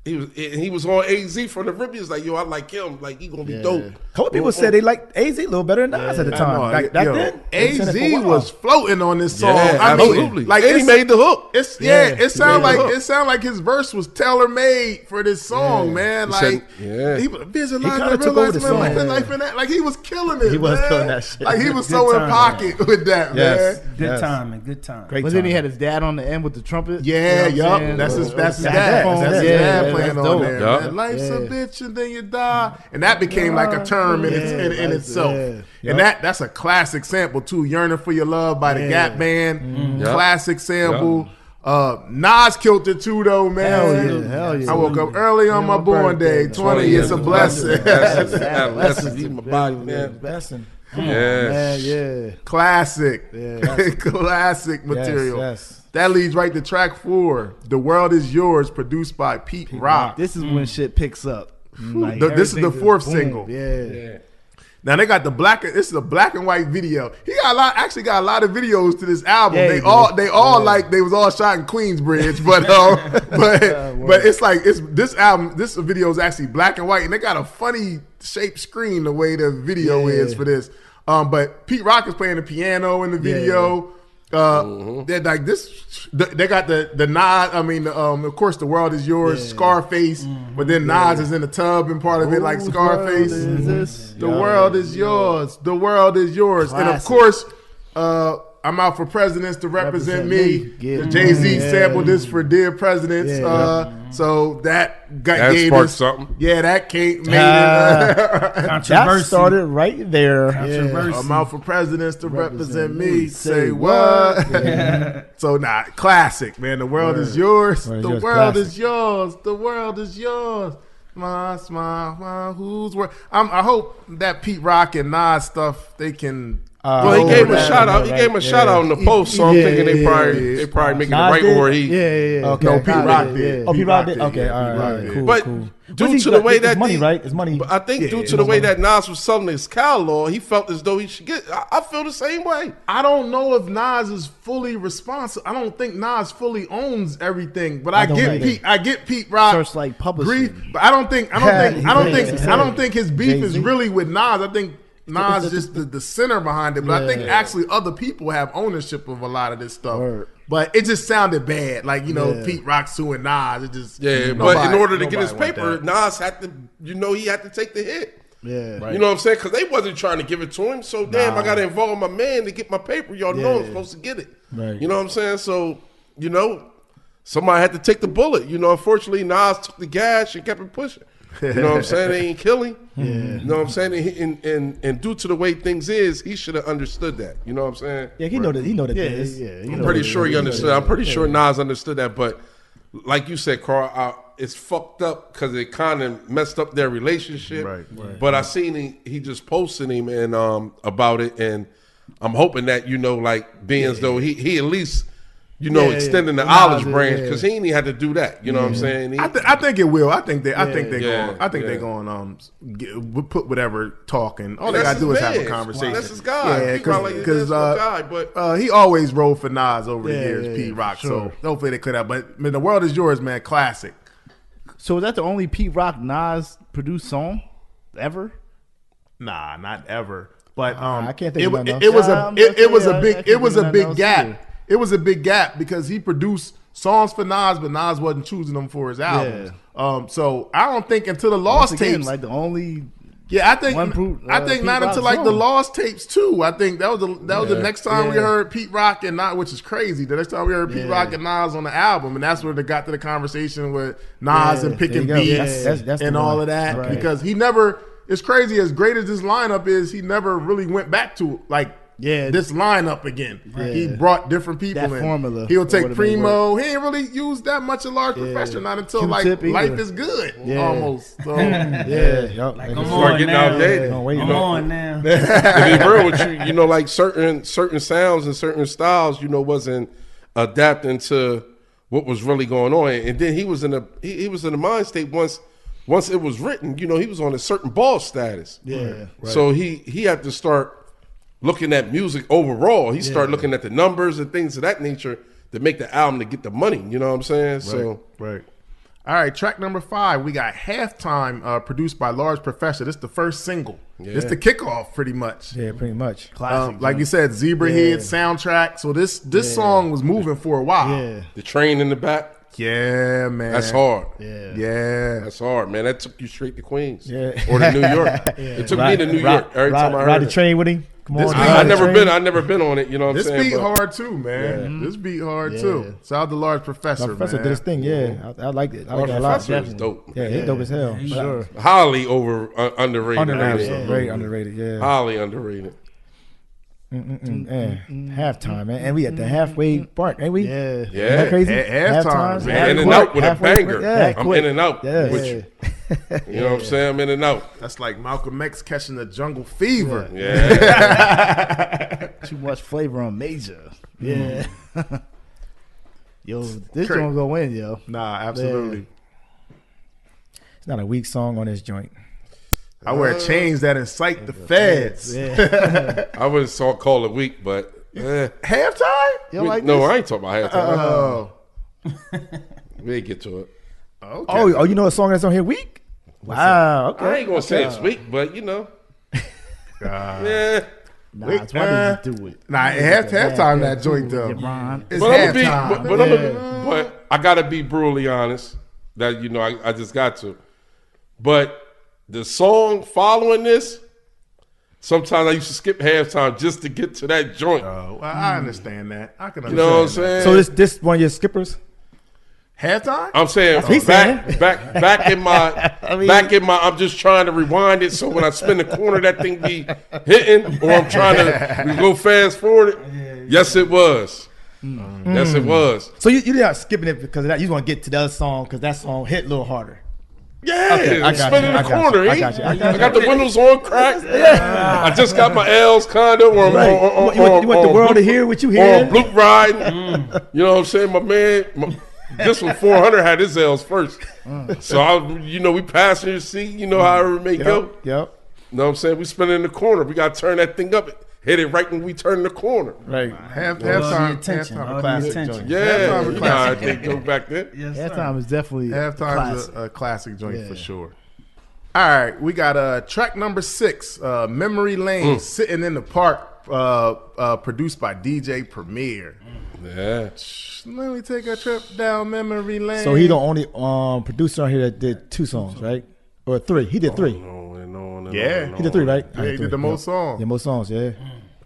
He was on AZ from the rip. He was like, yo, I like him. Like he gonna be dope. A couple people said they liked AZ a little better than Nas at the time. Back then, they said it for a AZ while. was floating on this song. Yeah, I mean, absolutely. like And he it's- made the hook. It He sounded made the hook. it sounded like his verse was tailor made for this song, man. He Like said- he kinda visualized took over the song. life in that. Like he was killing it. He was man. killing that shit. Like he was Good so in time, pocket with that, Yes. man. Good Yes. timing, good time. Great But then he time. had his dad on the end with the trumpet. Yeah, You know what I'm yup. saying? That's his That's dad. That's his yeah, dad yeah, playing that's on dope. there. Yup. Man. Life's a Yeah. bitch and then you die. And that became like a term in itself. yeah. And that's a classic sample too. Yearning for Your Love by the Gap Band. Yup. Classic sample. Nas killed it too, though, man. Hell yeah. I woke up early on my born day. 20, it's a blessing. Blessing. Eat my body, man. Blessing. Yeah. Classic. Yeah. Classic material. Yes. That leads right to track 4. The World Is Yours, produced by Pete Rock. This is when shit picks up. Like, This is the everything 4th boom. single. Yeah. Now they got this is a black and white video. He got a lot of videos to this album. Yeah, they all like they was all shot in Queensbridge, but it's like this video is actually black and white, and they got a funny shaped screen the way the video is for this. But Pete Rock is playing the piano in the video. They're like this. They got the Nas. I mean, of course, The World Is Yours, Scarface. But then Nas is in the tub and part of it, like Scarface. The world is yours. The world is yours. Classic. And of course, I'm out for presidents to represent me. Yeah. Jay-Z sampled this for Dear Presidents. So that gave sparked us something. Yeah, that made it. Controversy. That started right there. Controversy. I'm out for presidents to represent me. Say what? So classic, man. The world is yours. The world is yours. The world is yours. My who's where? I hope that Pete Rock and Nas stuff they can. Well, he gave him a shout out. He gave him a shout out in the post, so I'm thinking they probably making it right where he. Okay. No, Pete Rock did. Oh, Pete Rock did. Okay, all right. Cool. But cool. due to the way that it's money, right? It's money. I think due to the way that Nas was selling his catalog, he felt as though he should get. I feel the same way. I don't know if Nas is fully responsible. I don't think Nas fully owns everything, but I get Pete Rock. Starts like publishing. Grief, but I don't think his beef is really with Nas. I think Nas is just the center behind it, but I think actually other people have ownership of a lot of this stuff. But it just sounded bad, like Pete Rock suing Nas. It just but in order to get his paper, Nas had to, he had to take the hit. Yeah, right. You know what I'm saying? Because they wasn't trying to give it to him. So damn, I got to involve my man to get my paper. Y'all know I'm supposed to get it. Right. You know what I'm saying? So somebody had to take the bullet. Unfortunately, Nas took the gas and kept it pushing. You know what I'm saying? They ain't killing. You know what I'm saying? And due to the way things is, he should have understood that. You know what I'm saying? Yeah, he know that. He know that. I'm pretty sure he understood. I'm pretty sure Nas understood that. But like you said, Carl, it's fucked up because it kind of messed up their relationship. Right. But I seen he just posted him and about it, and I'm hoping that being as though he at least. Extending the olive branch because he ain't even had to do that. You know what I'm saying? I think it will. I think they're going put whatever talking. All they gotta do is have a conversation. That's his guy. Yeah, because he always rode for Nas over the years, Pete Rock. Sure. So hopefully they could have. But The World Is Yours, man, classic. So is that the only Pete Rock Nas produced song ever? Nah, not ever. But I can't think of it was a big gap. It was a big gap because he produced songs for Nas, but Nas wasn't choosing them for his albums. So I don't think until the Lost tapes, like the only. Yeah, I think not until like the Lost tapes too. I think that was the next time we heard Pete Rock and Nas, which is crazy. The next time we heard Pete Rock and Nas on the album, and that's where they got to the conversation with Nas and picking beats and all of that because he never. It's crazy as great as this lineup is, he never really went back to this lineup again. Right. He brought different people in. Formula. He'll take Primo. He ain't really used that much of Large Professor, not until Life Is Good, almost. So like I'm on getting now. outdated. I'm on now. To be real with you, like certain sounds and certain styles, wasn't adapting to what was really going on. And then he was in a mind state once it was written. He was on a certain ball status. Yeah. Right. So he had to start looking at music overall. He started looking at the numbers and things of that nature to make the album to get the money. You know what I'm saying? Right. All right, track number 5. We got Halftime, produced by Large Professor. This is the first single. Yeah. This the kickoff, pretty much. Yeah, pretty much. Classic. Like you said, Zebra Head soundtrack. So this song was moving for a while. Yeah. The train in the back. Yeah, man. That's hard. Yeah. That's hard, man. That took you straight to Queens. Yeah. Or to New York. It took me to New York every time I heard ride the it. train with him. Come on. I've never been on it, you know what I'm saying? This beat hard too, man. This beat hard too. Shout out to Large Professor, Professor did his thing, I liked it. I liked it a lot. Professor is dope. Yeah, he's dope as hell. Sure. Highly underrated. Very underrated, yeah. Highly underrated. Halftime, man, and we at the halfway part, ain't we? Yeah. Isn't that crazy? Halftime. Man, in and out with a banger. Yeah, I'm in and out Yeah. with you. You know what I'm saying? I'm in and out. That's like Malcolm X catching the jungle fever. Yeah. Too much flavor on Major. Yeah. Yo, this joint gonna win, yo. Nah, absolutely. It's not a weak song on this joint. I wear chains that incite the feds. Yeah. I wouldn't call it weak, but Halftime? You don't like no, this? I ain't talking about halftime. Oh. We ain't get to it. Okay. Oh, you know a song that's on here weak? Wow. Okay. I ain't gonna say it's weak, but you know. Yeah. Nah, that's why they just do it. Nah, halftime that joint though. Ron. It's But I'm halftime. gonna be, but I gotta be brutally honest. That you know, I just got to. But the song following this, sometimes I used to skip halftime just to get to that joint. Oh, well, I understand that. I can You understand. know what I'm that. saying? So this one of your skippers? Halftime? I'm saying he's back in my I'm just trying to rewind it so when I spin the corner that thing be hitting, or I'm trying to go fast forward it. Yes, it was. Yes, it was. So you're not skipping it because of that. You want to get to the other song because that song hit a little harder. Yeah, Okay, I got spinning you, the I got corner. you, I eh? got you, I I got got the windows on crack. I just got my L's kind of. Right. You want the world to hear what you hear? On Blue Ride. You know what I'm saying? My man, this one 400 had his L's first. So, we passenger seat, you know how it may go. Yep. You know what I'm saying? We spinning in the corner. We got to turn that thing up. Hit it right when we turn the corner. Right. Halftime. attention, Halftime all a the classic attention. joint. Yeah, Halftime a you know how classic. they go back then. Yes, sir. Halftime is definitely Halftime's a classic joint for sure. All right, we got track number 6, Memory Lane, Sitting in the Park, produced by DJ Premier. Yeah. Let me take a trip down memory lane. So he the only producer on here that did 2 songs, right? Or 3. He did 3. Yeah. He did 3, right? Yeah, he did the most songs. Yeah, most songs, yeah.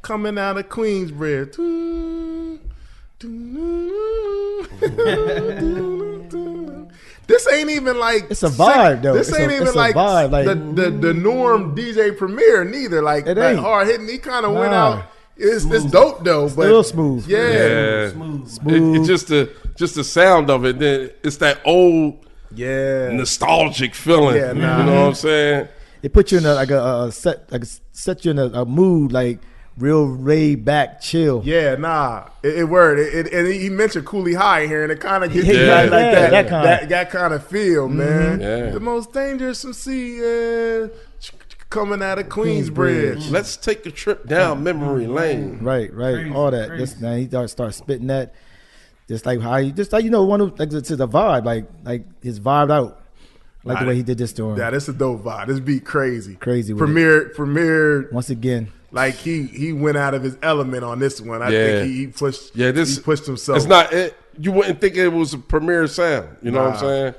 Coming out of Queensbridge. This ain't even like It's a vibe, though. This ain't even it's a like, vibe, like- the norm DJ Premier neither. Like It that ain't. hard hitting. He kind of went Nah. out. It's dope though, but Still smooth. Yeah, It just the sound of it. Then it's that old yeah. nostalgic feeling. Yeah, nah. You know what I'm saying? It put you in set you in a mood like real laid back, chill. Yeah, nah, it worked. And he mentioned Cooley High here, and it kind of gives you Yeah. like that Yeah, that kind of feel, man. Yeah. The most dangerous MC coming out of Queensbridge. Let's take a trip down memory lane. Right, Crazy, all that. crazy. This now he start spitting that, just like one of like it's a vibe, like his vibe out, like the way he did this to him. Yeah, this is a dope vibe. This beat crazy. Crazy with Premier. Once again, Like he went out of his element on this one. I think he pushed. Yeah, he pushed himself. It's not. You wouldn't think it was a premier sound. You know what I'm saying?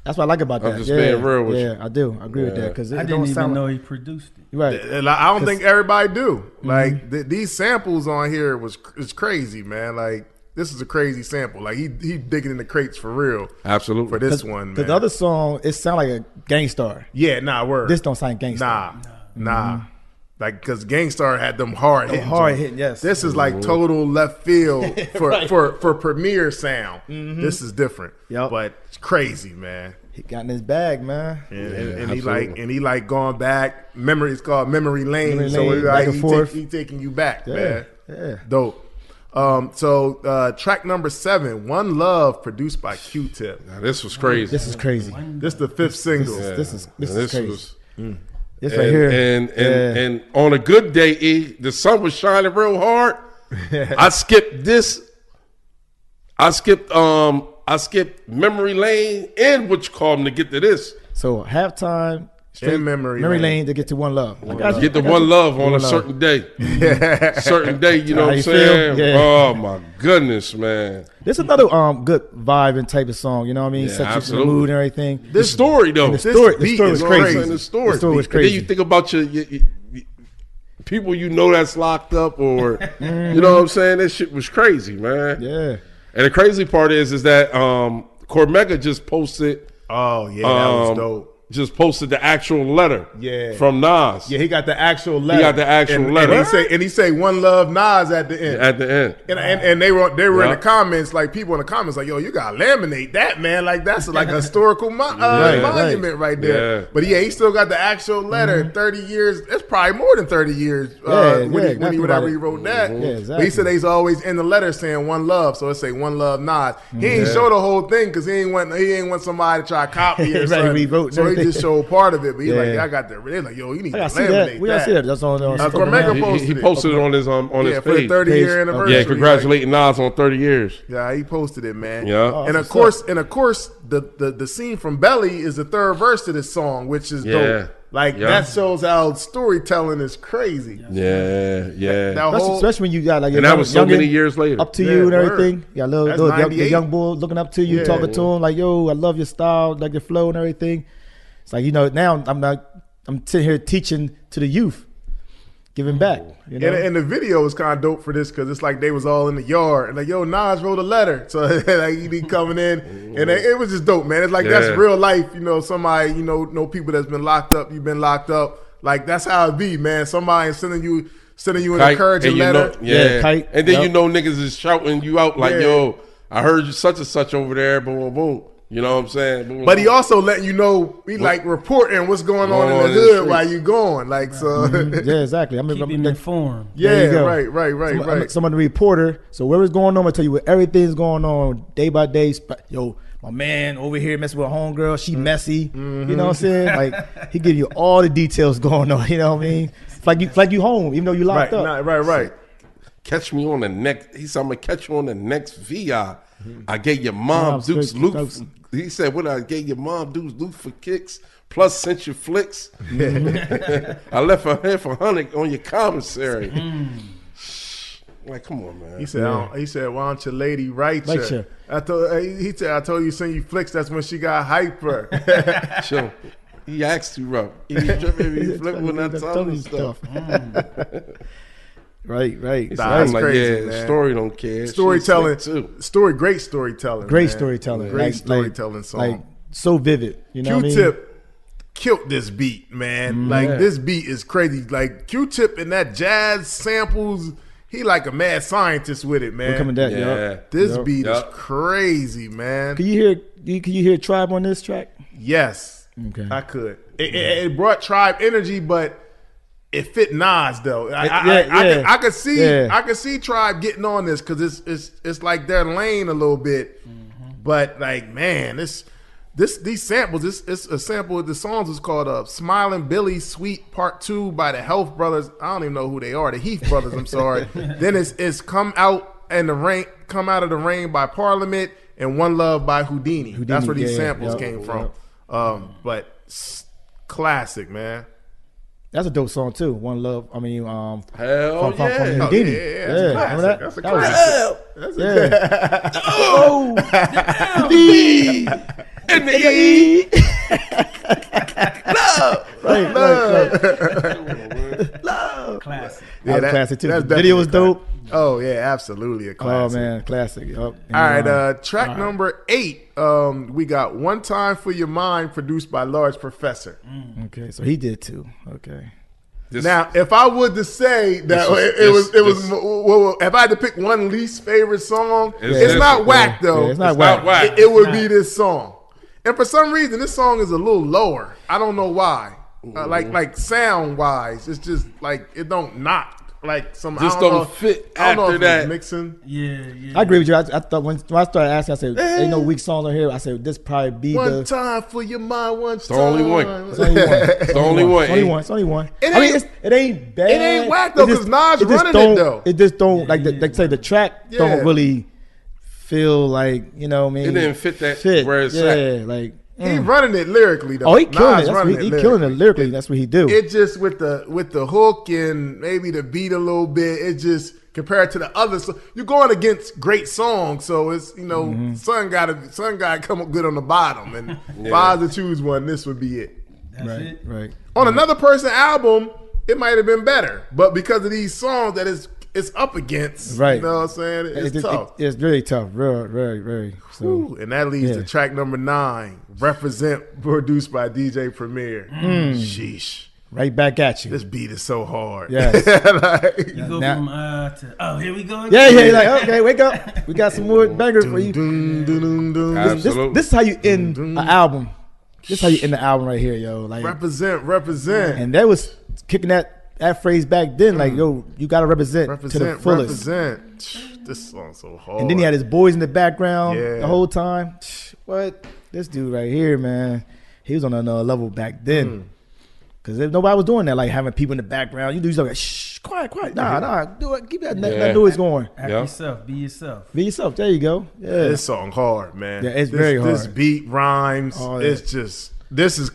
that's what I like about I'm that. just being real with you. I do. I agree with that because I it didn't don't even sound know he produced it. right. And I don't think everybody do. Like these samples on here is crazy, man. Like this is a crazy sample. Like he digging in the crates for real Absolutely. for this one, man. Because the other song, it sound like a Gangstar. Yeah, nah, word. This don't sound Gangstar. Nah. Like, because Gangstar had them hard hitting. hard joints. hitting, yes. This is like total left field for Premier sound. This is different. Yep. But it's crazy, man. He got in his bag, man. And absolutely. he like going back. It's called Memory Lane. Memory So Lane, it's like back and forth. he taking you back, man. Yeah. Dope. So track number 7, One Love, produced by Q-Tip. Now, this was crazy. This is crazy. This the 5th single. Yeah. This is And crazy. was- This right here. And on a good day, the sun was shining real hard. I skipped this. I skipped Memory Lane and what you call them to get to this. So halftime, straight Memory Memory Lane. Lane to get to One Love. I got you. Get the I got one you. love on One a Love. certain day. Certain day, you know How what I'm you saying? feel? Yeah. Oh my goodness, man. This is another good vibe and type of song. You know what I mean? Yeah, Set you in the absolutely. mood and everything. The story though. The story beat was is crazy. crazy. The story. The story was And then crazy. you think about your people you know that's locked up, or you know what I'm saying. That shit was crazy, man. Yeah. And the crazy part is that Cormega just posted Oh, yeah, that was dope. just posted the actual letter from Nas. Yeah, he got the actual letter. He got the actual letter. And he say one love Nas at the end. At the end. And they were in the comments, like people in the comments like, yo, you gotta laminate that, man. Like that's like a historical monument right there. Yeah. But he still got the actual letter. 30 years, it's probably more than 30 years when he wrote that. Yeah, exactly. But he said he's always in the letter saying one love. So it say one love Nas. He ain't show the whole thing because he ain't want somebody to try to copy or something. So he just showed part of it, but he's like, I got the. They're like, yo, you need to laminate that. We gotta see that. That's on. He posted it on his his for the 30 year anniversary. Yeah, congratulating Nas on 30 years. Yeah, he posted it, man. Yeah, and of course, the scene from Belly is the third verse to this song, which is dope. Like that shows how storytelling is crazy. Yeah. Especially when you got like, and that was so many years later. Up to you and everything. Yeah, little young boy looking up to you, talking to him like, yo, I love your style, like your flow and everything. It's like, now I'm sitting here teaching to the youth, giving back. And the video was kind of dope for this because it's like they was all in the yard and like, yo, Nas wrote a letter, so like he be coming in, and it was just dope, man. It's like that's real life, somebody, know people that's been locked up, you've been locked up, like that's how it be, man. Somebody sending you an encouraging letter, kite. And then niggas is shouting you out like, yo, I heard you such and such over there, boom, boom, boom. You know what I'm saying? Boom, but he also letting you know, like reporting what's going on in the hood while you going. Like, so. Yeah, exactly. Keep him informed. Yeah, right. Someone, the reporter, so whatever's going on, I tell you what everything's going on day by day. Yo, my man over here messing with a homegirl, she messy. You know what I'm saying? Like, he give you all the details going on, you know what I mean? It's like you home, even though you locked up. Right. Catch me on the next, he said, I'm going to catch you on the next VI. I gave your mom Duke's Luke. He said, "What I gave your mom Duke's Luke for kicks, plus sent you flicks. I left her here for 100 on your commissary." Like, come on, man. He said, "Why don't your lady write you?" I told you send you flicks. That's when she got hyper. Sure. He asked too rough. He flipped when I told him stuff. Right. That's like, crazy, man. Story don't care. Storytelling too. Great storytelling. Great storytelling. Great storytelling song. Like so vivid. You know Q-Tip what I mean? killed this beat, man. This beat is crazy. Like Q-Tip and that jazz samples, he like a mad scientist with it, man. We're coming back, This beat is crazy, man. Can you hear Tribe on this track? Yes. Okay. I could. It brought Tribe energy, but it fit Nas though. I could see Tribe getting on this because it's like their lane a little bit. But like, man, these samples. It's a sample of the songs is called "Smiling Billy Sweet Part 2" by the Health Brothers. I don't even know who they are. The Heath Brothers. I'm sorry. Then it's "Come Out of the Rain" by Parliament and "One Love" by Houdini. That's where these samples came from. But classic, man. That's a dope song too. One Love. I mean, hell from yeah. Houdini. Remember that? That's a classic. Oh, in the E. Love. Classic. Yeah, that classic too. The video was dope. Oh yeah, absolutely a classic. Oh man, classic. Yep. All right, track number 8. We got "One Time for Your Mind" produced by Large Professor. Okay, so he did too. Okay. Now, if I would to say that if I had to pick one least favorite song, it's not whack though. Yeah, it's not whack. It would be this song, and for some reason, this song is a little lower. I don't know why. Like sound wise, it's just like it don't knock. Like don't fit after that mixing. Yeah. I agree with you. I thought when I started asking, I said, "Ain't no weak songs on here." I said, "This probably be one time for your mind, one it's time." The only one. It's the only one. It's only one. It ain't bad. It ain't whack though, because Nas running it though. It just don't like the track don't really feel like, you know what I mean. It didn't fit where it's at. Like. He running it lyrically though. Oh, he killing it. He killing it lyrically. That's what he do. It just with the hook and maybe the beat a little bit. It just compared to the others. So you're going against great songs, so it's Son got to come up good on the bottom. And if I had to choose one, this would be it. Right. On another person's album, it might have been better, but because of these songs, that it's up against. Right. You know what I'm saying? It's tough. It's really tough. Very, very. So, Whew, and that leads to track number 9, Represent, produced by DJ Premier. Sheesh. Right back at you. This beat is so hard. Yes. Like, you go from to here we go again. Yeah. Like, okay, wake up. We got some more bangers for you. Absolutely. This is how you end an album. This is how you end the album right here, yo. Like represent. And that was kicking that phrase back then. Like, yo, you gotta represent to the fullest. Represent. This song's so hard. And then he had his boys in the background the whole time. What? This dude right here, man. He was on another level back then. Because nobody was doing that, like having people in the background. You do something like, shh, quiet. Nah, do it. Keep that noise going. Act yourself. Be yourself. Be yourself. There you go. Yeah. This song hard, man. Yeah, it's very hard. This beat rhymes. It's just, this is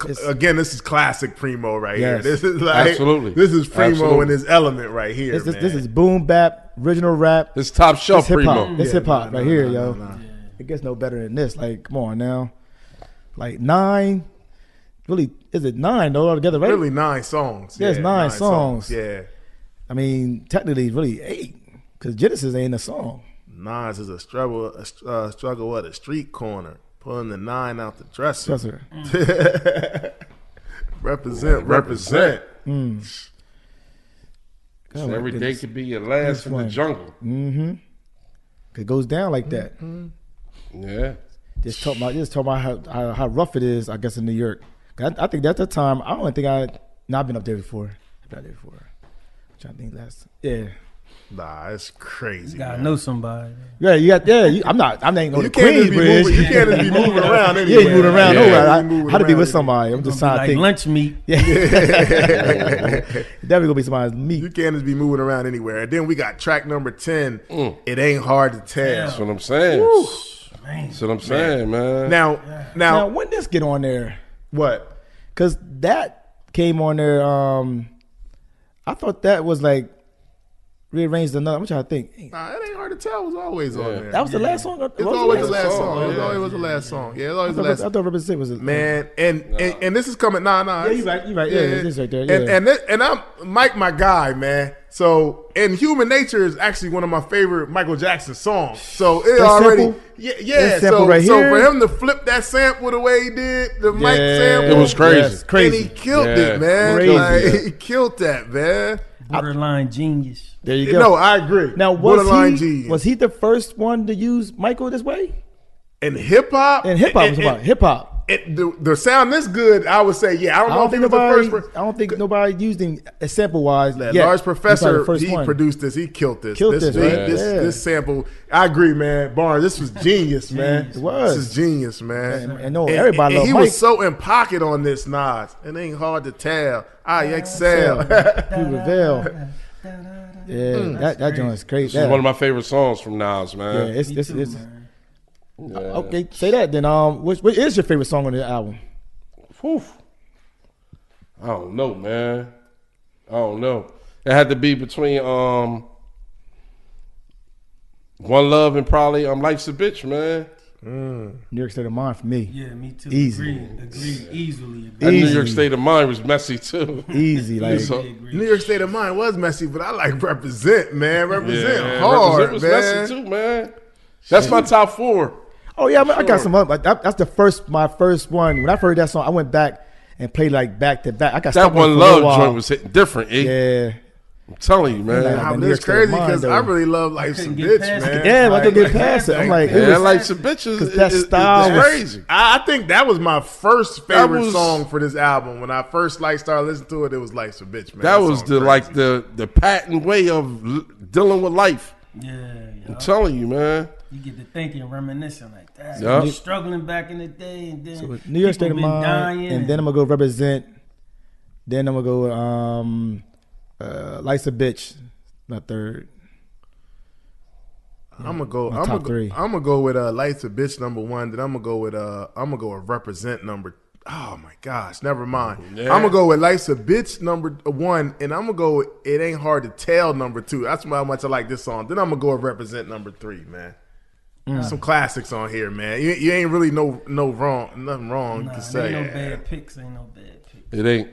classic Primo right here. This is like, absolutely. This is Primo in his element right here, This is boom bap, original rap. It's top shelf Primo. It's hip hop right here, yo. It gets no better than this. Like, come on now. Like 9. Really, is it 9 though altogether, right? Really 9 songs. Yeah, it's 9 songs. Yeah. I mean, technically, really 8, because Genesis ain't a song. Nas is a struggle at a street corner, pulling the 9 out the dresser. Represent. So every day could be your last in the jungle. It goes down like that. Yeah. Just talk about how rough it is, I guess, in New York. I think that's the time. I've been up there before. I've been up there before. I'm trying to think last. Yeah. Nah, it's crazy. You gotta know somebody. Yeah, you got. Yeah, I'm not. I'm not going to Queensbridge. You can't just be moving around anyway. Yeah, you moving around. I had to be with somebody. I'm just trying to think. Lunch meat. Yeah. Definitely gonna be somebody's meat. You can't just be moving around anywhere. And then we got track number 10. It ain't hard to tell. That's what I'm saying. Man. That's what I'm saying, man. Now, when this get on there? What? Because that came on there. I thought that was like rearranged another. I'm trying to think. Nah, it ain't hard to tell. It was always on there. That was the last song. It's always the last song. It always was the last song. Yeah, it's always the last. I thought Represent was man. And this is coming. Nah. Yeah, you're right. Yeah, it's right there. Yeah. And I'm Mike, my guy, man. So, and Human Nature is actually one of my favorite Michael Jackson songs. So it already, yeah. So, right so here. for him to flip that sample the way he did, the Mike sample, it was crazy. Yes, crazy. And he killed it, man. Crazy. Like, he killed that, man. Borderline genius. There you go. No, I agree. Now, Borderline genius. was he the first one to use Michael this way? And hip hop, And hip hop was about hip hop. The sound this good, I would say, yeah. I don't know if he was the first person. I don't think nobody used him sample wise. Large Professor, he produced this. He killed this. This sample. I agree, man. Barnes, this was genius, man. It was. This is genius, man. And everybody loved he Mike. was so in pocket on this Nas. It ain't hard to tell. I excel. He revealed. Yeah, that joint is crazy. This is one of my favorite songs from Nas, man. Yeah, it's okay. Say that then. What is your favorite song on the album? Whew. I don't know, man. I don't know. It had to be between One Love and probably Life's a Bitch, man. New York State of Mind for me. Yeah, me too. Easy. Agreed. Easily. That New York State of Mind was messy too. Easy, like New York State of Mind was messy, but I like Represent, man. Represent Represent hard, was man. messy too, man. That's my top 4. Oh yeah, I got some other. That's my first one. When I heard that song, I went back and played like back to back. I got that One Love joint was hitting different. Yeah, I'm telling you, man. It's crazy because I really love Life's a Bitch, man. Yeah, I could get past it. I'm like, Life's a Bitch is that style was crazy. I think that was my first favorite song for this album. When I first started listening to it, it was Life's a Bitch, man. That was the patent way of dealing with life. Yeah. I'm telling you, man. You get to thinking, reminiscing like that. Yep. Struggling back in the day, and then so New York State of Mind, and then I'm gonna go Represent. Then I'm gonna go Life's a Bitch, my third. I'm gonna go. top 3. I'm gonna go with Life's a Bitch number 1. Then I'm gonna go with Represent number. Oh my gosh, never mind. Yeah. I'm gonna go with Life's a Bitch number 1, and I'm gonna go with It Ain't Hard to Tell number 2. That's how much I like this song. Then I'm gonna go with Represent number 3, man. Some classics on here, man. You ain't really nothing wrong to say. Ain't no bad picks. It ain't,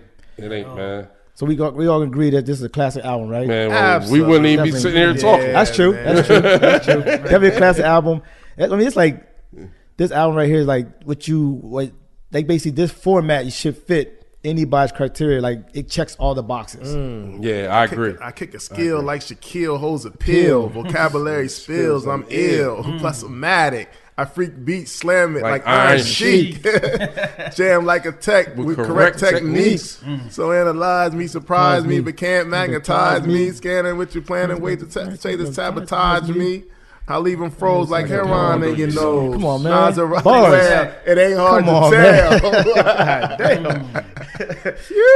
man. So we all agree that this is a classic album, right? Man, well, we wouldn't even be sitting here talking. That's true. Man. That's true. That's true. Definitely a classic album. I mean, it's like this album right here is like like basically this format you should fit anybody's criteria. Like it checks all the boxes. Yeah, I agree. I kick a skill like Shaquille holds a pill. Vocabulary spills. I'm ill. Plus Illmatic. I freak beats, slam it like Iron Sheik. Jam like a tech with correct techniques. So analyze me, surprise me, but can't magnetize me. Scanning what you planning, wait to say to sabotage me. I leave them froze like heroin in your nose. Come on, man. It ain't hard to tell. Damn.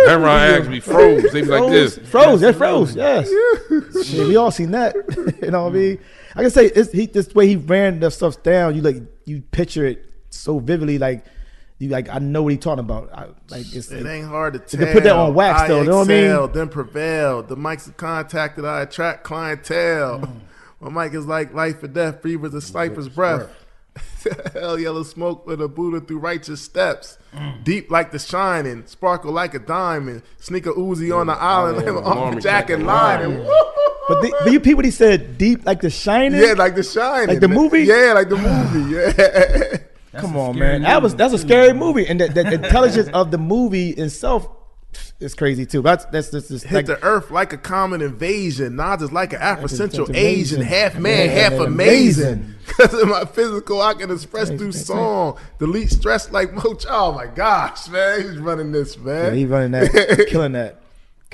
Heroin actually froze. They be like this. Froze. They froze. Yes. Yeah, we all seen that. You know what I mean? I can say this way he ran the stuff down. You picture it so vividly. Like I know what he's talking about. It ain't hard to tell. You can put that on wax though. You know what I mean? Then prevail. The mics of contact that I attract clientele. My mic is like life or death, breathe as a sniper's breath. Hell yellow smoke with a Buddha through righteous steps. Deep like the shining, sparkle like a diamond. Sneak a Uzi on the island, on Jack and Lion. But you people, he said deep like the shining. Yeah, like the shining, like the movie. Yeah, like the movie. Yeah. Come on, man. That's a scary movie, and the intelligence of the movie itself. It's crazy too. That's hit like, the earth like a common invasion. Nas is like an Afro-Central Asian, half man, half amazing. Because of my physical, I can express through song. Delete stress like Moch. Oh my gosh, man, he's running this, man. Yeah, he's running that, killing that.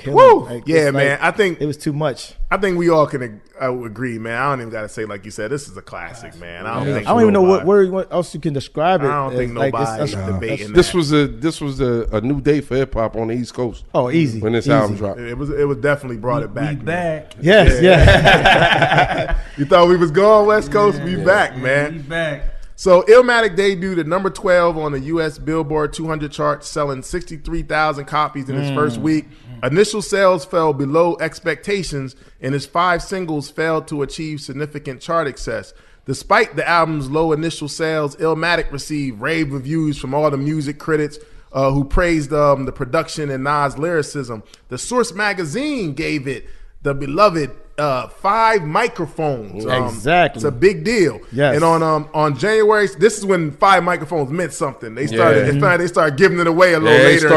Woo! Like, yeah, man. I think it was too much. I think we all can agree, man. I don't even got to say, like you said, this is a classic, man. I don't even know what else you can describe it. I don't think nobody's debating this that. This was a new day for hip hop on the East Coast. Oh, easy. When this album dropped, it was definitely brought it back. We back. Yes, yeah. You thought we was going West Coast? We back, man. We back. So Illmatic debuted at number 12 on the U.S. Billboard 200 chart, selling 63,000 copies in its first week. Initial sales fell below expectations, and his 5 singles failed to achieve significant chart success. Despite the album's low initial sales, Illmatic received rave reviews from all the music critics who praised the production and Nas' lyricism. The Source magazine gave it the beloved 5 microphones. Exactly. It's a big deal. Yes. And on January, this is when 5 microphones meant something. They started they started giving it away a little later.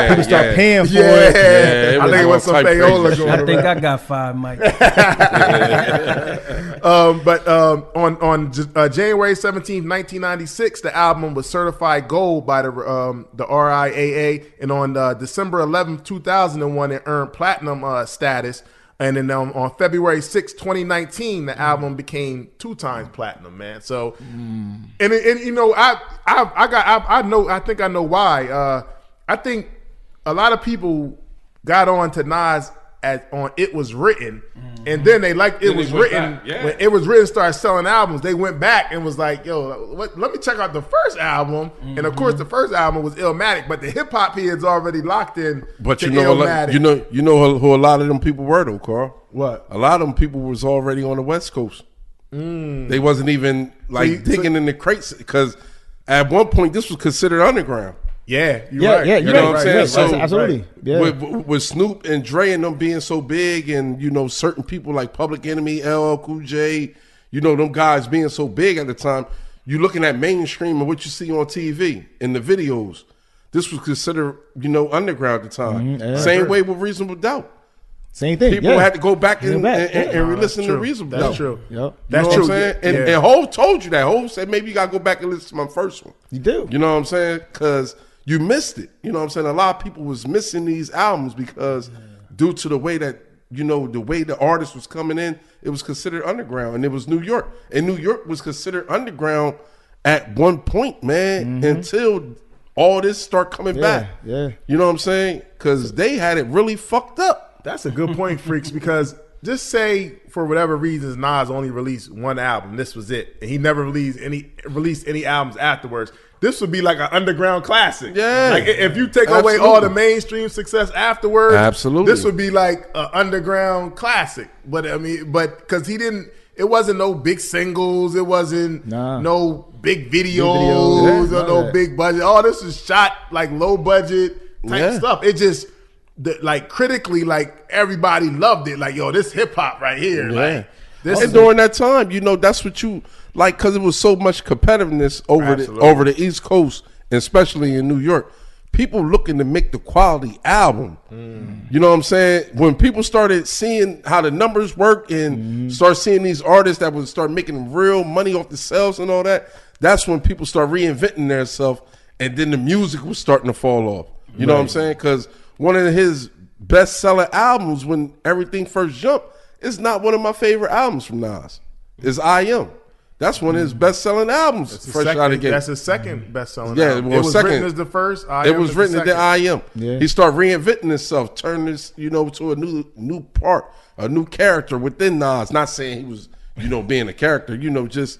People start paying for it. I think it was some payola going around. I think I got 5 mics. But on January 17th, 1996, the album was certified gold by the RIAA, and on December 11th, 2001, it earned platinum status. And then on February 6, 2019, the album became 2 times platinum, man. So, and you know, I think I know why. I think a lot of people got on to Nas on It Was Written, and then they liked It Was Written. When It Was Written started selling albums, they went back and was like, yo, let me check out the first album. And of course, the first album was Illmatic, but the hip hop heads already locked in. But you know who a lot of them people were though, Carl. What? A lot of them people was already on the West Coast. They wasn't even digging in the crates, because at one point this was considered underground. Yeah, you're right. Yeah, you know what I'm saying? Right, so absolutely. Yeah. With Snoop and Dre and them being so big, and you know certain people like Public Enemy, LL Cool J, you know them guys being so big at the time, you looking at mainstream and what you see on TV and the videos. This was considered, you know, underground at the time. Same way with Reasonable Doubt. Same thing. People had to go back and re-listen to Reasonable Doubt. That's true. Yep. That's true. What I'm saying? And Hov told you that. Hov said maybe you got to go back and listen to my first one. You do. You know what I'm saying? Because you missed it. You know what I'm saying? A lot of people was missing these albums because due to the way that, you know, the way the artist was coming in, it was considered underground. And it was New York. And New York was considered underground at one point, man, until all this start coming back. Yeah. You know what I'm saying? Because they had it really fucked up. That's a good point, Freaks, because just say for whatever reasons Nas only released 1 album. This was it. And he never released any albums afterwards. This would be like an underground classic. Yeah. Like if you take away all the mainstream success afterwards, this would be like an underground classic. But I mean, because it wasn't no big singles, it wasn't no big videos or no big budget. All this is shot like low budget type stuff. It just like critically, like everybody loved it. Like, yo, this hip hop right here. Yeah. Like, this and during that time, you know, that's what you like, because it was so much competitiveness over the East Coast, and especially in New York. People looking to make the quality album. You know what I'm saying? When people started seeing how the numbers work and start seeing these artists that would start making real money off the sales and all that, that's when people start reinventing themselves, and then the music was starting to fall off. You know what I'm saying? Because one of his best-selling albums, when everything first jumped, is not one of my favorite albums from Nas. It's I Am. That's one of his best-selling albums. Fresh out of the gate. That's his second best-selling album. Well, it was written as the first. It was written as the I Am. Yeah. He started reinventing himself, turning this, you know, to a new part, a new character within Nas. Not saying he was, you know, being a character, you know, just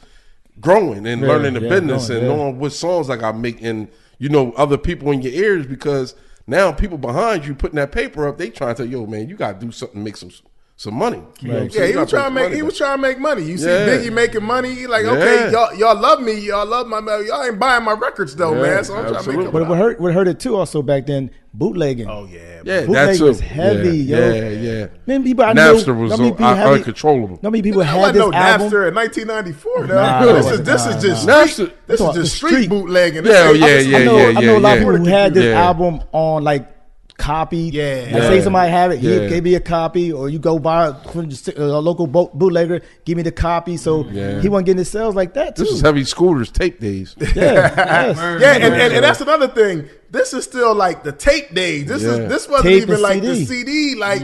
growing and learning the business and knowing what songs I got make, and, you know, other people in your ears, because now people behind you putting that paper up, they trying to tell you, yo, man, you got to do something to make some money. You know what I'm saying? He was trying to make money. You see Biggie making money. He like, okay, y'all love me. Y'all love my melody. Y'all ain't buying my records though, man. So I'm trying to make But what hurt it too also back then, bootlegging. Oh yeah. Bootleg was heavy, yeah. Many people Napster was uncontrollable. How many people I had know this album? Napster in 1994. This is just street bootlegging. I know a lot of people who had this album on like copy. Say somebody have it, he gave me a copy, or you go buy from a local bootlegger, give me the copy. So he wasn't getting his sales like that too. This was Heavy Scooter's tape days. And that's another thing. This is still like the tape days. This wasn't tape even like CD. The CD. Like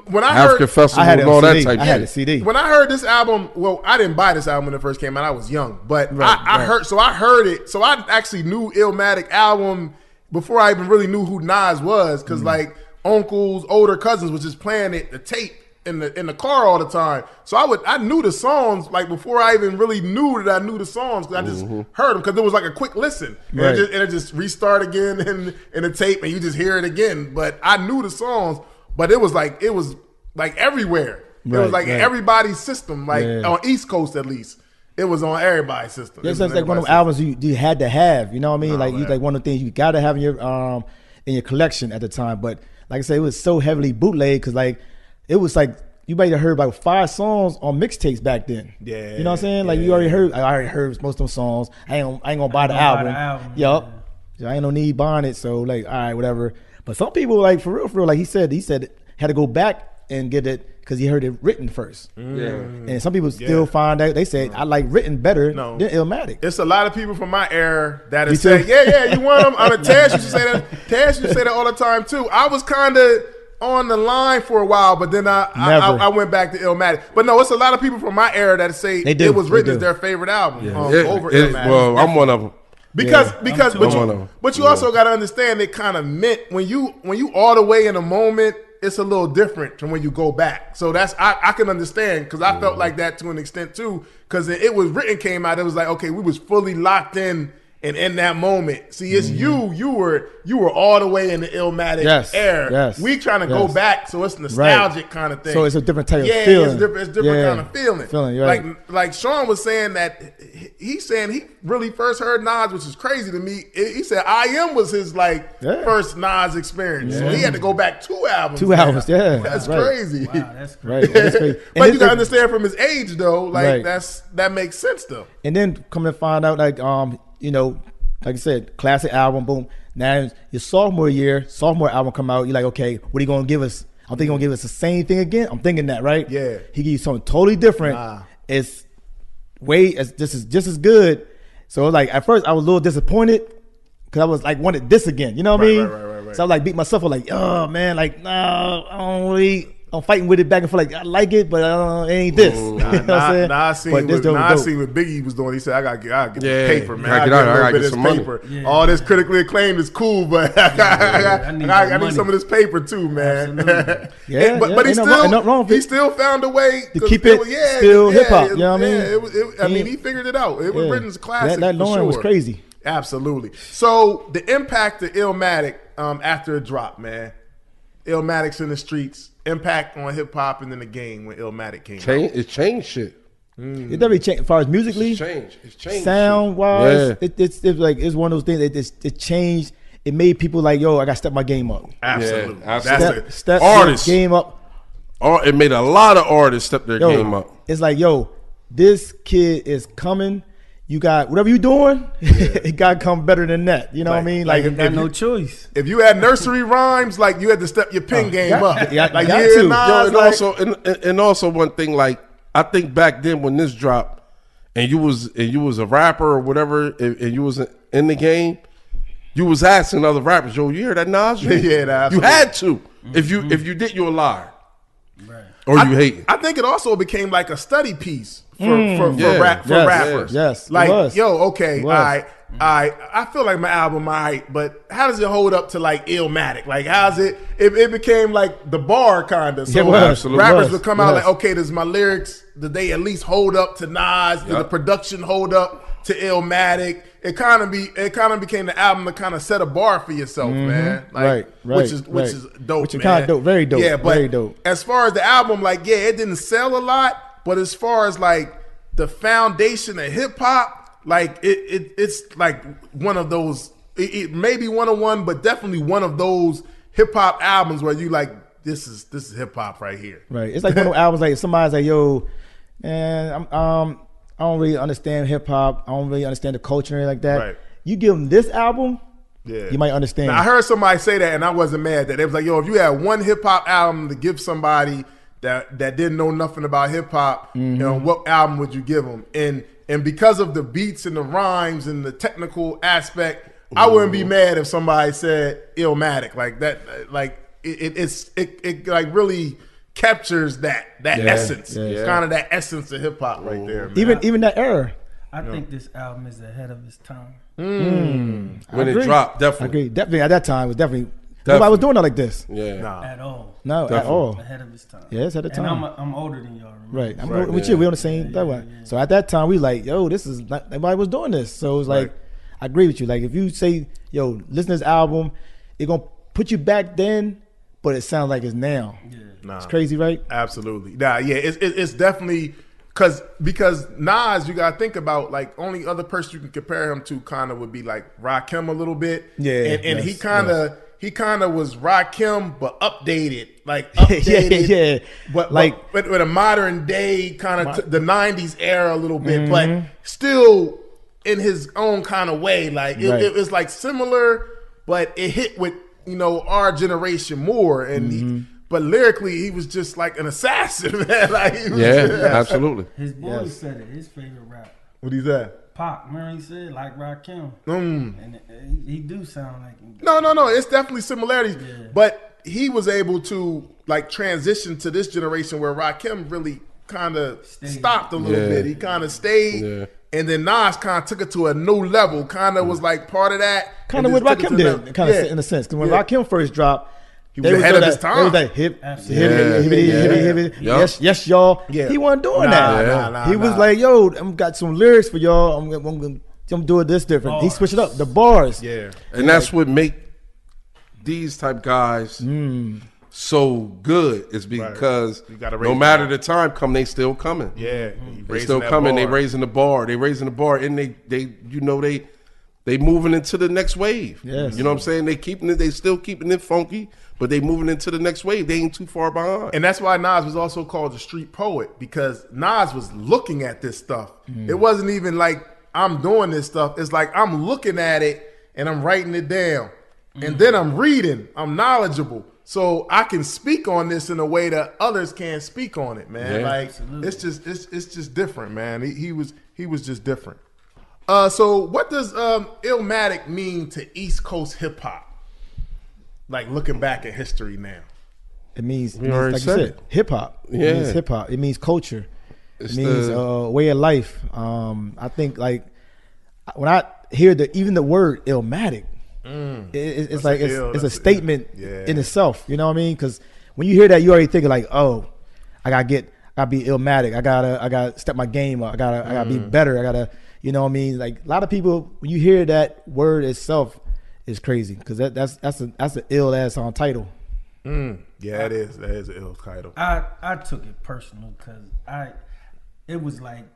when I heard African Festival and all that type. I had a CD. When I heard this album, well, I didn't buy this album when it first came out. I was young, but I heard it. So I actually knew Illmatic album before I even really knew who Nas was, because like uncles, older cousins was just playing the tape in the car all the time. So I knew the songs like before I even really knew that I knew the songs, because I just heard them, because it was like a quick listen, and it just restart again in the tape, and you just hear it again. But I knew the songs, but it was like everywhere. It was like everybody's system, like on East Coast at least. It was on everybody's system. Yeah, so it's like one of the albums you had to have. You know what I mean? Like one of the things you got to have in your collection at the time. But like I said, it was so heavily bootleg, because like it was like you might have heard about 5 songs on mixtapes back then. Yeah, you know what I'm saying? Like you already heard. I already heard most of them songs. I ain't gonna buy the album. Yup. I ain't no need buying it. So like, all right, whatever. But some people, like for real, like he said had to go back and get it, because he heard it written first. And some people still find out, they say, I like written better than Illmatic. It's a lot of people from my era that are saying, you want them? I mean, Taz used to say that. Taz used to say that all the time too. I was kind of on the line for a while, but then I went back to Illmatic. But no, it's a lot of people from my era that say it was written as their favorite album over Illmatic. Well, I'm one of them. But you also got to understand, it kind of meant when you all the way in a moment, it's a little different from when you go back. So that's I can understand, because I felt like that to an extent too, because it was written came out, it was like, okay, we was fully locked in and in that moment. See, it's you were all the way in the Illmatic era. We trying to go back, so it's nostalgic kind of thing. So it's a different type of feeling. It's different kind of feeling. Like Sean was saying that he's saying he really first heard Nas, which is crazy to me. He said I Am was his first Nas experience. So he had to go back 2 albums. That's crazy. Wow, that's crazy. Right. That's crazy. But you gotta understand from his age though, like that makes sense though. And then come to find out, like you know, like I said, classic album, boom. Now your sophomore album come out, you're like, okay, what are you gonna give us? I'm thinking gonna give us the same thing again. I'm thinking that, right? Yeah. He gives you something totally different. It's just as good. So like at first I was a little disappointed, because I was like wanted this again. You know what I mean? Right. So I was like beat myself up, like, oh man, like no, I don't really. I'm fighting with it back and forth, like I like it, but it ain't this. You know what I'm saying? I seen what Biggie was doing. He said, I gotta get the paper, man. I gotta get some paper. Yeah. All this critically acclaimed is cool, but I need some of this paper too, man. But he still found a way to keep it still hip hop. You know what I mean? He figured it out. It was written as a classic. That Lauren was crazy. Absolutely. So the impact of Illmatic after it dropped, man. Illmatic's in the streets. Impact on hip hop and then the game when Illmatic came out. It changed shit. It definitely changed as far as musically. It's changed. Sound wise, it's like it's one of those things that it changed it made people like, yo, I got to step my game up. Absolutely. Yeah, absolutely. Step Artists. your game up. It made a lot of artists step their game up. It's like, yo, this kid is coming. You got whatever you doing, it got to come better than that. You know what I mean? Like, you got no choice. If you had nursery rhymes, like you had to step your pen game up. Yeah, like got yeah, to. Nas, Yo, and also one thing, like I think back then when this dropped, and you was a rapper or whatever, and you was in the game, you was asking other rappers, yo, you hear that Nas? Yeah, you had to. If you did, you're a liar. Right. Or you hate. I think it also became like a study piece for rappers. Yes. Like, yo, okay, I feel like my album, but how does it hold up to like Illmatic? Like, how's it? It became like the bar kind of. So rappers would come out like, okay, does my lyrics? Did they at least hold up to Nas? Did the production hold up to Illmatic? It kind of became the album to kind of set a bar for yourself, man. Like, which is dope, which is man. kind of dope, very dope. Yeah, but very dope. As far as the album, like, yeah, it didn't sell a lot, but as far as like the foundation of hip hop, like it's like one of those. It may be one of one, but definitely one of those hip hop albums where you like this is hip hop right here. Right. It's like one of those albums like somebody's like, yo, man, I don't really understand hip hop. I don't really understand the culture and like that. Right. You give them this album, you might understand. Now, I heard somebody say that, and I wasn't mad. That it was like, yo, if you had one hip hop album to give somebody that didn't know nothing about hip hop, you know, what album would you give them? And because of the beats and the rhymes and the technical aspect, I wouldn't be mad if somebody said Illmatic like that. Like it like really captures that essence. It's kind of that essence of hip hop right there, man. Even that era. I think this album is ahead of its time. When it dropped, definitely. I agree. Definitely at that time it was definitely nobody was doing it like this. Yeah. At all. No, definitely. At all. Ahead of its time. Yeah, it's at the time. And I'm older than y'all. Remember? Right. I'm with you. We on the same level. So at that time we like, yo, this is not nobody was doing this. So it was like, I agree with you. Like if you say, yo, listen to this album, it gonna put you back then, but it sounds like it's now. Yeah. Nah, it's crazy, right? Absolutely. Nah, yeah, it's definitely because Nas, you gotta think about like only other person you can compare him to kind of would be like Rakim a little bit. Yeah, and he kind of was Rakim but updated, but like with a modern day kind of the '90s era a little bit, but still in his own kind of way. Like it was like similar, but it hit with our generation more and. But lyrically, he was just like an assassin, man. Like absolutely. His boy said it. His favorite rap. What he said? Pac. Remember he said like Rakim. And he do sound like him. No. It's definitely similarities. Yeah. But he was able to like transition to this generation where Rakim really kind of stopped a little bit. He kind of stayed. Yeah. And then Nas kind of took it to a new level. Kind of was like part of that. Kind of what Rakim did, kind of in a sense. Because when Rakim first dropped, he was ahead of his time. They was like hip, yes, y'all. Yeah. He wasn't doing that. He was like, yo, I'm got some lyrics for y'all. I'm doing this different. He switched it up. The bars. Yeah. And that's what make these type guys so good is because no matter the time come, they still coming. Yeah. They still coming. They raising the bar. And they moving into the next wave. Yes. You know what I'm saying? They still keeping it funky, but they moving into the next wave. They ain't too far behind. And that's why Nas was also called the street poet, because Nas was looking at this stuff. It wasn't even like I'm doing this stuff. It's like I'm looking at it and I'm writing it down. And then I'm reading. I'm knowledgeable. So I can speak on this in a way that others can't speak on it, man. Yeah. Like it's just different, man. He was just different. So what does Illmatic mean to East Coast hip hop? Like looking back at history now. It means like you said, hip hop. It means hip hop. It means culture. It means way of life. I think like when I hear even the word Illmatic, it's like it's a statement in itself. You know what I mean? Because when you hear that, you already thinking like, oh, I gotta be Illmatic. I gotta step my game up. I gotta be better. I gotta. You know what I mean? Like a lot of people, when you hear that word itself, it's crazy because that's an ill ass on title. Yeah, it is. That is an ill title. I took it personal because it was like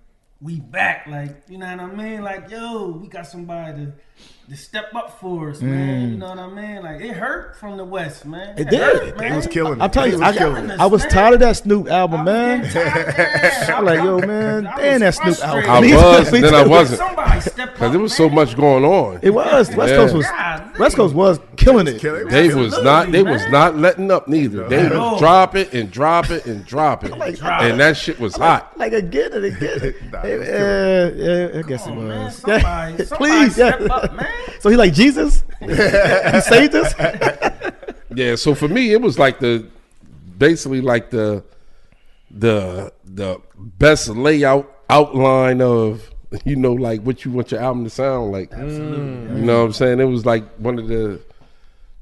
we back, like, you know what I mean? Like, yo, we got somebody to step up for us, man. You know what I mean? Like, it hurt from the West, man. It did. Hurt, man. It was killing. I'm telling you, I was tired of that Snoop album, man. I'm like, yo, man, damn that Snoop album. I was, then I wasn't. Somebody step up, Because there was so much going on. It was. West Coast was killing it. They was not letting up neither. They would drop it and drop it and drop it. And that shit was hot. Like again and again. I guess it was. Somebody Please, step up, man. So he like Jesus? He saved us? Yeah, so for me it was like basically like the best layout outline of, you know, like what you want your album to sound like. Absolutely. You know what I'm saying? It was like one of the,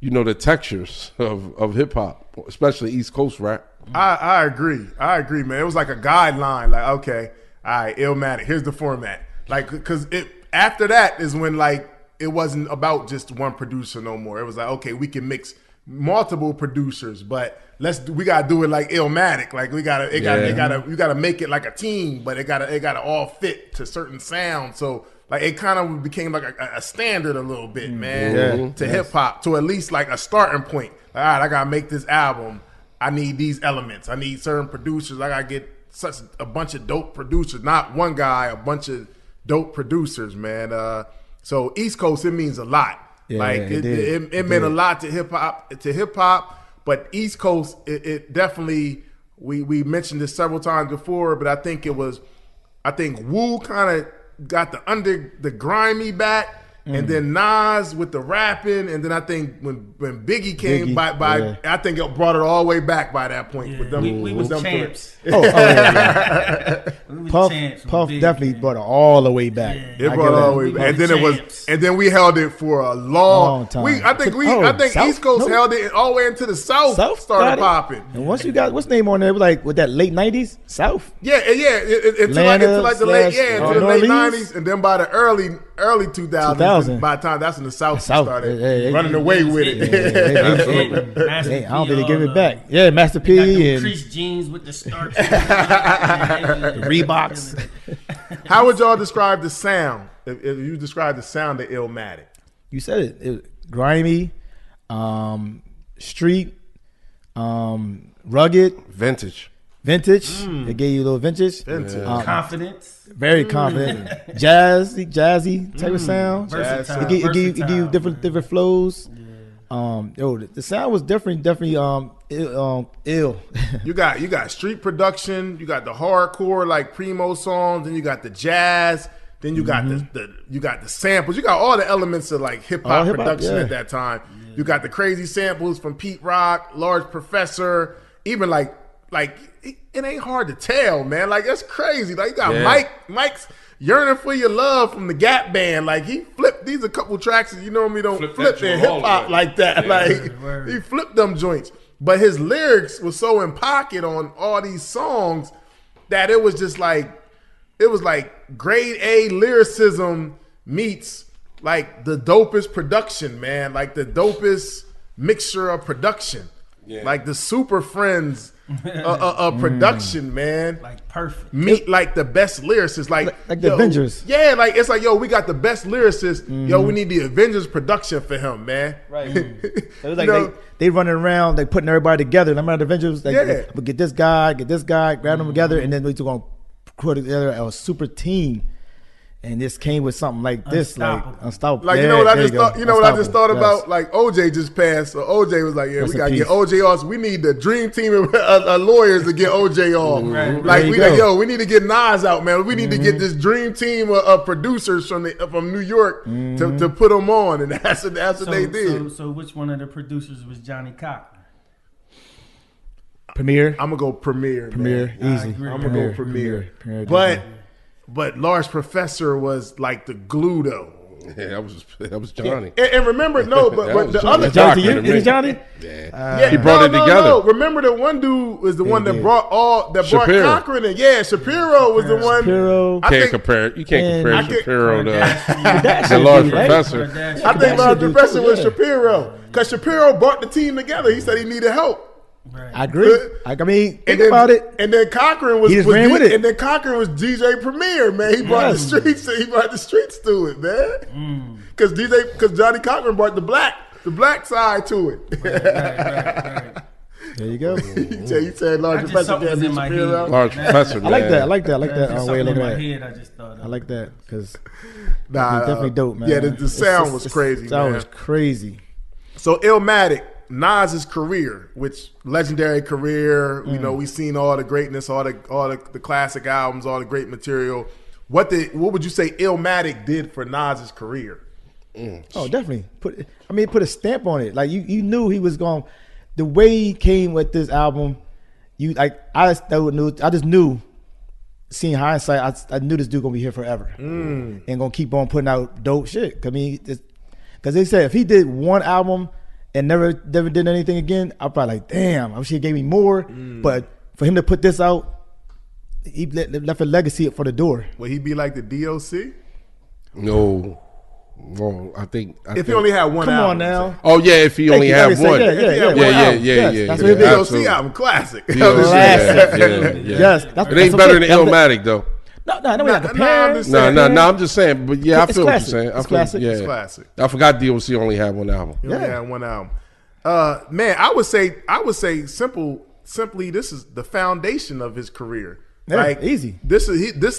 you know, the textures of hip hop, especially East Coast rap. I agree, man. It was like a guideline. Like, okay, all right, Illmatic, here's the format. Like, because after that is when, like, it wasn't about just one producer no more. It was like, okay, we can mix multiple producers, but we gotta do it like Illmatic. Like, we gotta make it like a team, but it gotta all fit to certain sounds. So like it kind of became like a standard a little bit, man, to hip hop, to at least like a starting point. Like, all right, I gotta make this album. I need these elements. I need certain producers. I gotta get such a bunch of dope producers, not one guy, a bunch of dope producers, man. So East Coast, it means a lot. Yeah, like it meant a lot to hip hop, but East Coast, it definitely, we mentioned this several times before, but I think Wu kind of got the grimy back. And then Nas with the rapping, and then I think when Biggie came by, I think it brought it all the way back by that point. Yeah. With them, we was champs. Yeah. Puff definitely brought it all the way back. Yeah. It brought it all the way back, and then we held it for a long time. I think South? East Coast held it all the way into the South started popping. And once you got what's the name on there, like with that late '90s South. Into like the late '90s, and then by the early 2000s. By the time that's when the South started running away with it. I don't think they give it back. Yeah, Master P and creased jeans with the starch. Reeboks. How would y'all describe the sound? If you describe the sound of Illmatic, you said it grimy, street, rugged, vintage. It gave you a little vintage. Confidence. Very confident. Jazzy type of sound. Versatile. It give you different flows. The sound was definitely ill. You got street production, you got the hardcore like Primo songs, then you got the jazz, then you got the samples, you got all the elements of like hip hop production at that time. You got the crazy samples from Pete Rock, Large Professor, even like it ain't hard to tell, man. Like, that's crazy. Like, you got Mike's Yearning for Your Love from the Gap Band. Like, he flipped these a couple tracks that you normally don't flip in hip hop like that. Yeah. Like, he flipped them joints. But his lyrics was so in pocket on all these songs that it was just like, it was like grade A lyricism meets like the dopest production, man. Like the dopest mixture of production. Yeah. Like the Super Friends production, man. Like perfect. Meet like the best lyricists. Like the Avengers. Yeah, like it's like, yo, we got the best lyricist. Yo, we need the Avengers production for him, man. Right. It was like they running around, like putting everybody together. Remember the Avengers? Like, we get this guy, grab them together, and then we going to put together a super team. And this came with something like this, like unstoppable. Like, you know what I just thought? You know what I just thought about? Like, OJ just passed. So OJ was like, "Yeah, we gotta get OJ off. So we need the dream team of lawyers to get OJ off. Like, we need to get Nas out, man. We need to get this dream team of producers from New York to put them on." And that's what they did. So which one of the producers was Johnny Cochran? Premier. I'm gonna go Premier. Easy. I'm gonna go Premier. But Large Professor was like the glue, though. Yeah, that was Johnny. And remember, but the other Johnny, is Johnny? Yeah, he brought it together. No. Remember, the one dude was the one that brought Cochran in. Yeah, Shapiro was the one. Shapiro. You can't compare Shapiro to the Large Professor. I think Large Professor was Shapiro because Shapiro brought the team together. He said he needed help. Right. I agree. I mean, think then, about it. And then Cochran was, He just ran with it. And then Cochran was DJ Premier, man. He brought the streets. He brought the streets to it, man. Because Johnny Cochran brought the black side to it. Right. There you go. You said large Just professor something can't was be in my Shapiro. head. Large professor, man. I like that. I like that way of Something looking in my at it. head, I just thought of. I like that because Nah, definitely dope, man. Yeah, the sound was crazy, The sound man. was crazy. So Illmatic, Nas's career, which legendary career, you know, we've seen all the greatness, all the classic albums, all the great material. What would you say Illmatic did for Nas's career? Oh, definitely. Put a stamp on it. Like you knew he was going. The way he came with this album, I just knew. Seeing hindsight, I knew this dude gonna be here forever and gonna keep on putting out dope shit. I mean, because they said if he did one album and never did anything again, I'd probably like, damn, I wish he gave me more. But for him to put this out, he left a legacy for the door. Would he be like the DOC? No. Well, I think if he only had one Come album. on now. Oh yeah, if he only had one. Yeah. That's what DOC album, classic. Yes. It ain't better than Illmatic though. No, we're not comparing. No. I'm just saying. But yeah, I feel what you're saying. It's classic. It's classic. I forgot DOC only had one album. He only had one album. Man, I would say simply this is the foundation of his career. Yeah, like easy. This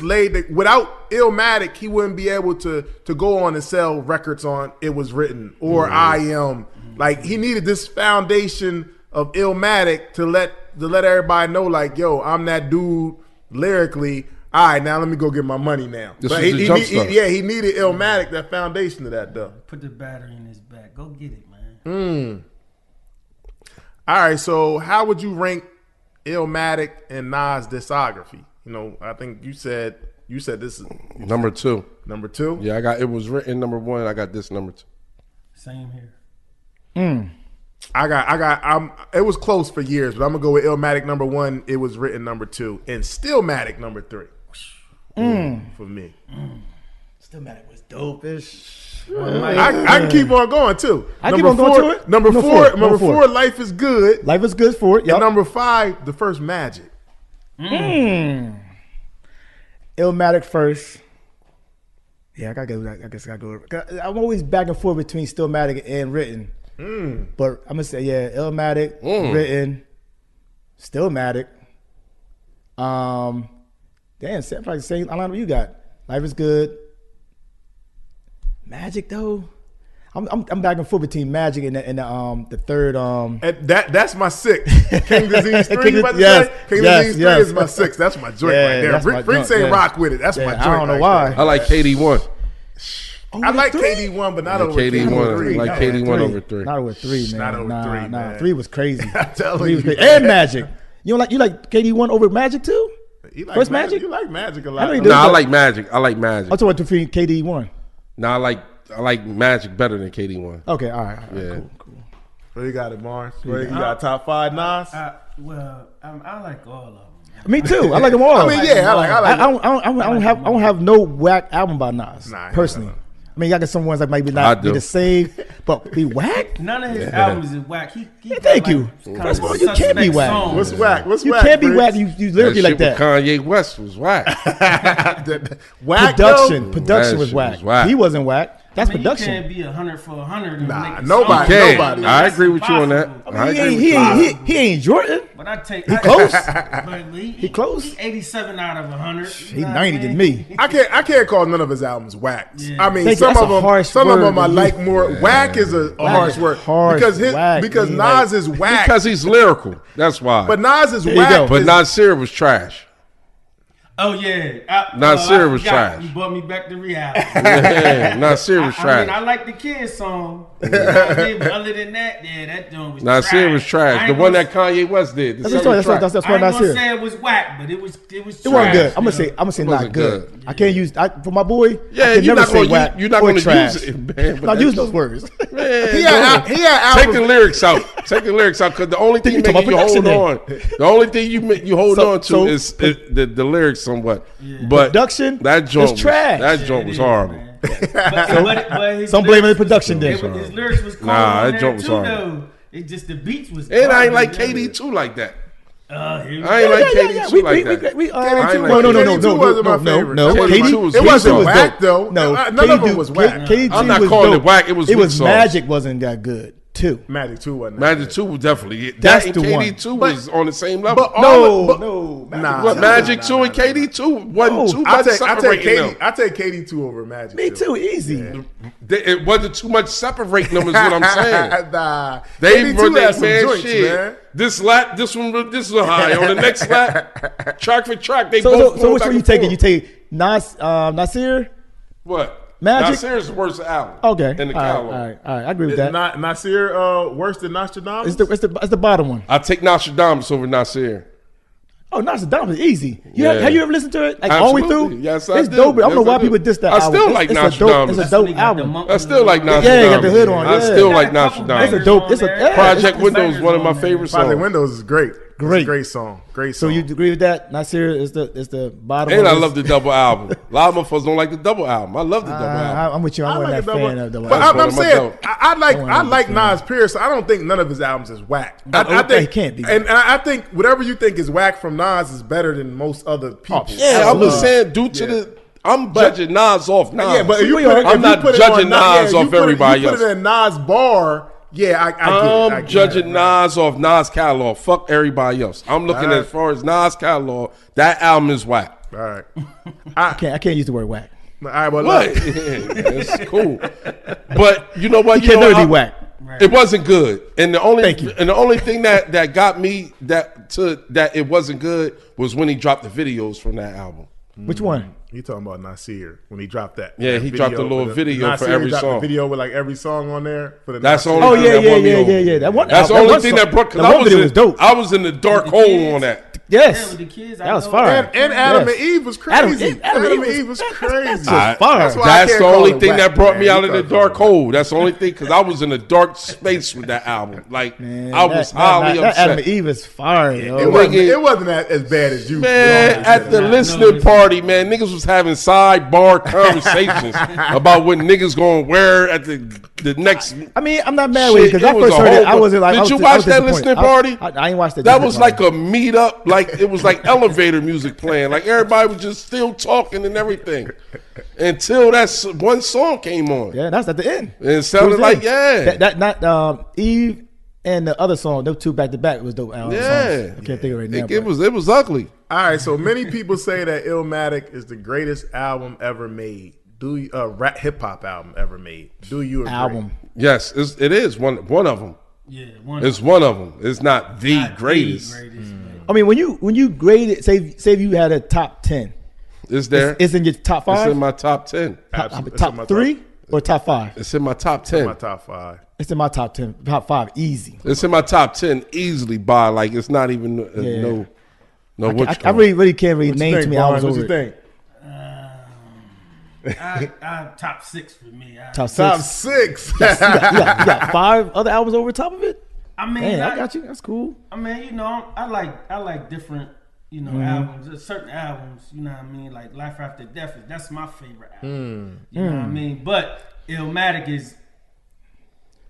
laid without Illmatic, he wouldn't be able to go on and sell records on It Was Written or I Am. Like he needed this foundation of Illmatic to let everybody know, like, yo, I'm that dude lyrically. All right, now let me go get my money now. This But was the jump start. he needed Illmatic, that foundation of that though. Put the battery in his back. Go get it, man. All right, so how would you rank Illmatic and Nas discography? You know, I think you said this is Number 2. Number 2? Yeah, I got It Was Written number 1. I got this number 2. Same here. It was close for years, but I'm gonna go with Illmatic number 1, It Was Written number 2, and Stillmatic number 3. For me. Stillmatic was dope-ish. I can keep on going too. Keep on going to it. Number four, Life Is Good. Life is good for it. Yep. And number 5, The First Magic. Illmatic first. Yeah, I guess I gotta go. I'm always back and forth between Stillmatic and Written. But I'm gonna say, yeah, Illmatic, Written, Stillmatic. Damn, probably the same lineup you got. Life is Good. Magic though, I'm back and forth between Magic and the third. That's my 6. King Disease 3. King Disease 3 is my 6. That's my joint right there. Freaks ain't rock with it. That's my joint. I don't know why. I like KD1. I like KD1, but not over KD1. 3. I like KD1 over 3. Not over 3, man. Not over 3, man. 3 was crazy. I'm telling 3 was you, crazy. And Magic. You like KD1 over Magic too? First Magic? You like Magic a lot. No, I like Magic. I'm talking about between KD1. No, I like Magic better than KD1. Okay, all right. Yeah. Cool. Where you got it, Mars? Where you got top 5 Nas? I like all of them. Me too. I like them all. I mean, yeah, I don't have no whack album by Nas personally. No. I mean, I got some ones that maybe not be the same, but be whack. None of his albums is whack. Thank you. First of all, you can't be whack. What's whack? You can't be whack. You lyrically like that. Kanye West was whack. Whack. Production was whack. He wasn't whack. That's production. You can't be 100 for 100. Nah, nobody. I agree with you on that. He ain't Jordan. But I take he close. He close. He 87 out of 100. He 90 than me. I can't call none of his albums whack. Yeah. I mean, some of them I like more. Yeah. Whack is a harsh word because Nas is whack because he's lyrical. That's why. But Nas is whack. But Nasir was trash. Oh yeah, Nasir was trash. You brought me back to reality. Yeah, Nasir was trash. I mean, I like the Kid song. You know what I mean? But other than that, yeah, that joint was Nasir trash. was trash. The one that Kanye West did. That's why Nasir. I ain't gonna say it was whack, but it was trash. It wasn't good. I'm gonna say not good. I can't use for my boy. Yeah, you're not gonna use it, man. Not use those words. Man, he had take the lyrics out. Take the lyrics out because the only thing making you hold on, the only thing you hold on to is the lyrics somewhat. But production, that joint was trash. That joint was horrible. Don't blame the production then. His lyrics was cold. Nah, that joint was horrible. It just the beats was. And I ain't like garbage, KD too like that. Here we I ain't go. like KD too like that. wasn't my favorite. No. KD two was It wasn't dope. whack though. No, None of them was whack. I'm not calling it whack. It was weak sauce. Magic wasn't that good too. Magic 2 wasn't. Magic 2 was definitely That's that, the and one. KD 2 was on the same level. But No. Magic 2 and KD 2 wasn't too much separating them. I take KD 2 over Magic. Me too, easy. It wasn't too much separating them, is what I'm saying. Nah, They KD2 run had that some man joints, shit. man. This lap, this is a high. On the next lap, track for track, they So both. which one you taking? forth. You take Nasir? What? Magic? Nasir's the worst album. Okay. In the All catalog. right. I agree with that. Not Nasir worse than Nostradamus? It's the bottom one. I take Nostradamus over Nasir. Oh, Nostradamus is easy. Yeah. Have you ever listened to it? Like all the way Absolutely. through? Yes, I It's do. dope. I don't know Yes, why I do. people diss that I album. still like It's Nostradamus. a dope album. I still like Nostradamus. Yeah, you got the hood on, I yeah. still like Got a couple Nostradamus. It's a dope. It's a bangers on there. Project It's Windows is one of my bangers on favorite Project songs. Windows is great. Great. It's a great song. Great So song. you agree with that? Nasir is the bottom. And of I this? love the double album. A lot of motherfuckers don't like the double album. I love the double album. I'm with you. I'm I not like that a double- fan of the But That's I'm one of my saying dope. I like Nas Pierce. I don't think none of his albums is whack. I okay, think he can't be. And I think whatever you think is whack from Nas is better than most other people. Yeah, I was saying due to Yeah. the. I'm judging Nas off Nas. Yeah, but if you we put are. it, I'm if not you put it judging on, Nas you off put it- everybody you put it in Nas bar. Yeah, I get it. I I'm get judging it. Nas off Nas catalog. Fuck everybody else. I'm looking Alright. as far as Nas catalog. That album is whack. All right. I can't use the word whack. All right, well, What? look. It's cool. But you know what? You can't know never what? be whack. It wasn't good, and the only Thank you. and the only thing that got me that it wasn't good was when he dropped the videos from that album. Which one? You talking about Nasir when he dropped that? Yeah, that he dropped a little with video for Nasir every dropped song. The video with like every song on there. For the That's the Nasir. only Oh thing yeah, that won me over. yeah. That one. That's the that only one thing song- that brought. Cause that I one was video in, was dope. I was in the dark The hole kids. on that. Yes, Yeah, with the kids, that was know. fire. And Adam Yes. and Eve was crazy. Adam and Eve was crazy. That's fire. That's why I That's can't the call only it thing whack, that brought me man. out You of the talking dark about- hole. That's the only thing because I was in a dark space with that album. Like Man, I was highly that Adam and upset. Eve is fire, yo. It wasn't as bad as you. Man, always at said. the listening party, man, niggas was having sidebar conversations about what niggas gonna wear at the next. I mean, I'm not mad with it Shit, because I it was first a heard it. whole I wasn't like. Did I was, you I watch was that disappointed. listening party? I ain't watched that. That listening was like party. a meetup, like it was like elevator music playing. Like everybody was just still talking and everything until one song came on. Yeah, that's at the end. And it sounded was like it. yeah. That not Eve and the other song. Those two back to back was dope. Songs. Yeah. I can't think of it right now. It was ugly. All right, so many people say that Illmatic is the greatest album ever made. Do you rap hip hop album ever made? Do you agree? album. Yes, it is one of them. Yeah, It's one of them. It's not the Not the greatest. I mean, when you grade it, say if you had a top 10, It's there. it's in your top It's 5, in my top 10. Absolutely. It's in my top 3 or top 5. It's in my top 10. My top 5. It's in my top 10, top 5, easy. It's in my top 10 easily by like it's not even Yeah. no what I really can't really What you name think, too many Barnes? albums What over you it. think? I top 6 for me. Top 6. Top 6. You got 5 other albums over the top of it. I mean, Man, I got you. That's cool. I mean, you know, I like different, you know, albums. There's certain albums, you know what I mean? Like Life After Death, that's my favorite album. You know what I mean? But Illmatic is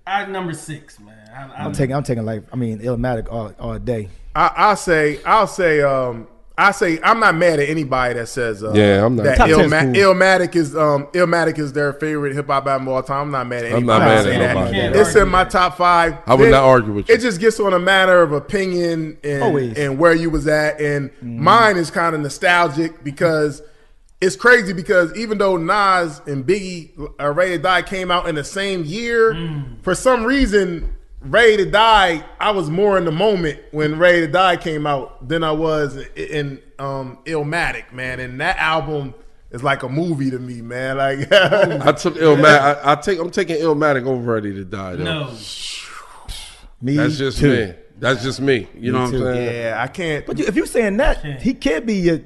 number 6, man. I'm taking like Illmatic all day. I'll say I'm not mad at anybody that says Yeah, I'm not. that Top 10's cool. Illmatic is their favorite hip hop album of all time. I'm not mad at I'm anybody not mad that say at that. nobody. It's in my top 5. I would Then not argue with you. It just gets on a matter of opinion Always. and where you was at, and mine is kind of nostalgic because it's crazy because even though Nas and Biggie Ready to Die came out in the same year, for some reason Ready to Die, I was more in the moment when Ready to Die came out than I was in Illmatic, man. And that album is like a movie to me, man. Like I took Illmatic. I'm taking Illmatic over Ready to Die. Though. No. Me That's just too. me. That's just me. You know what I'm too. saying? yeah, I can't. But if you're saying that, he can't be your.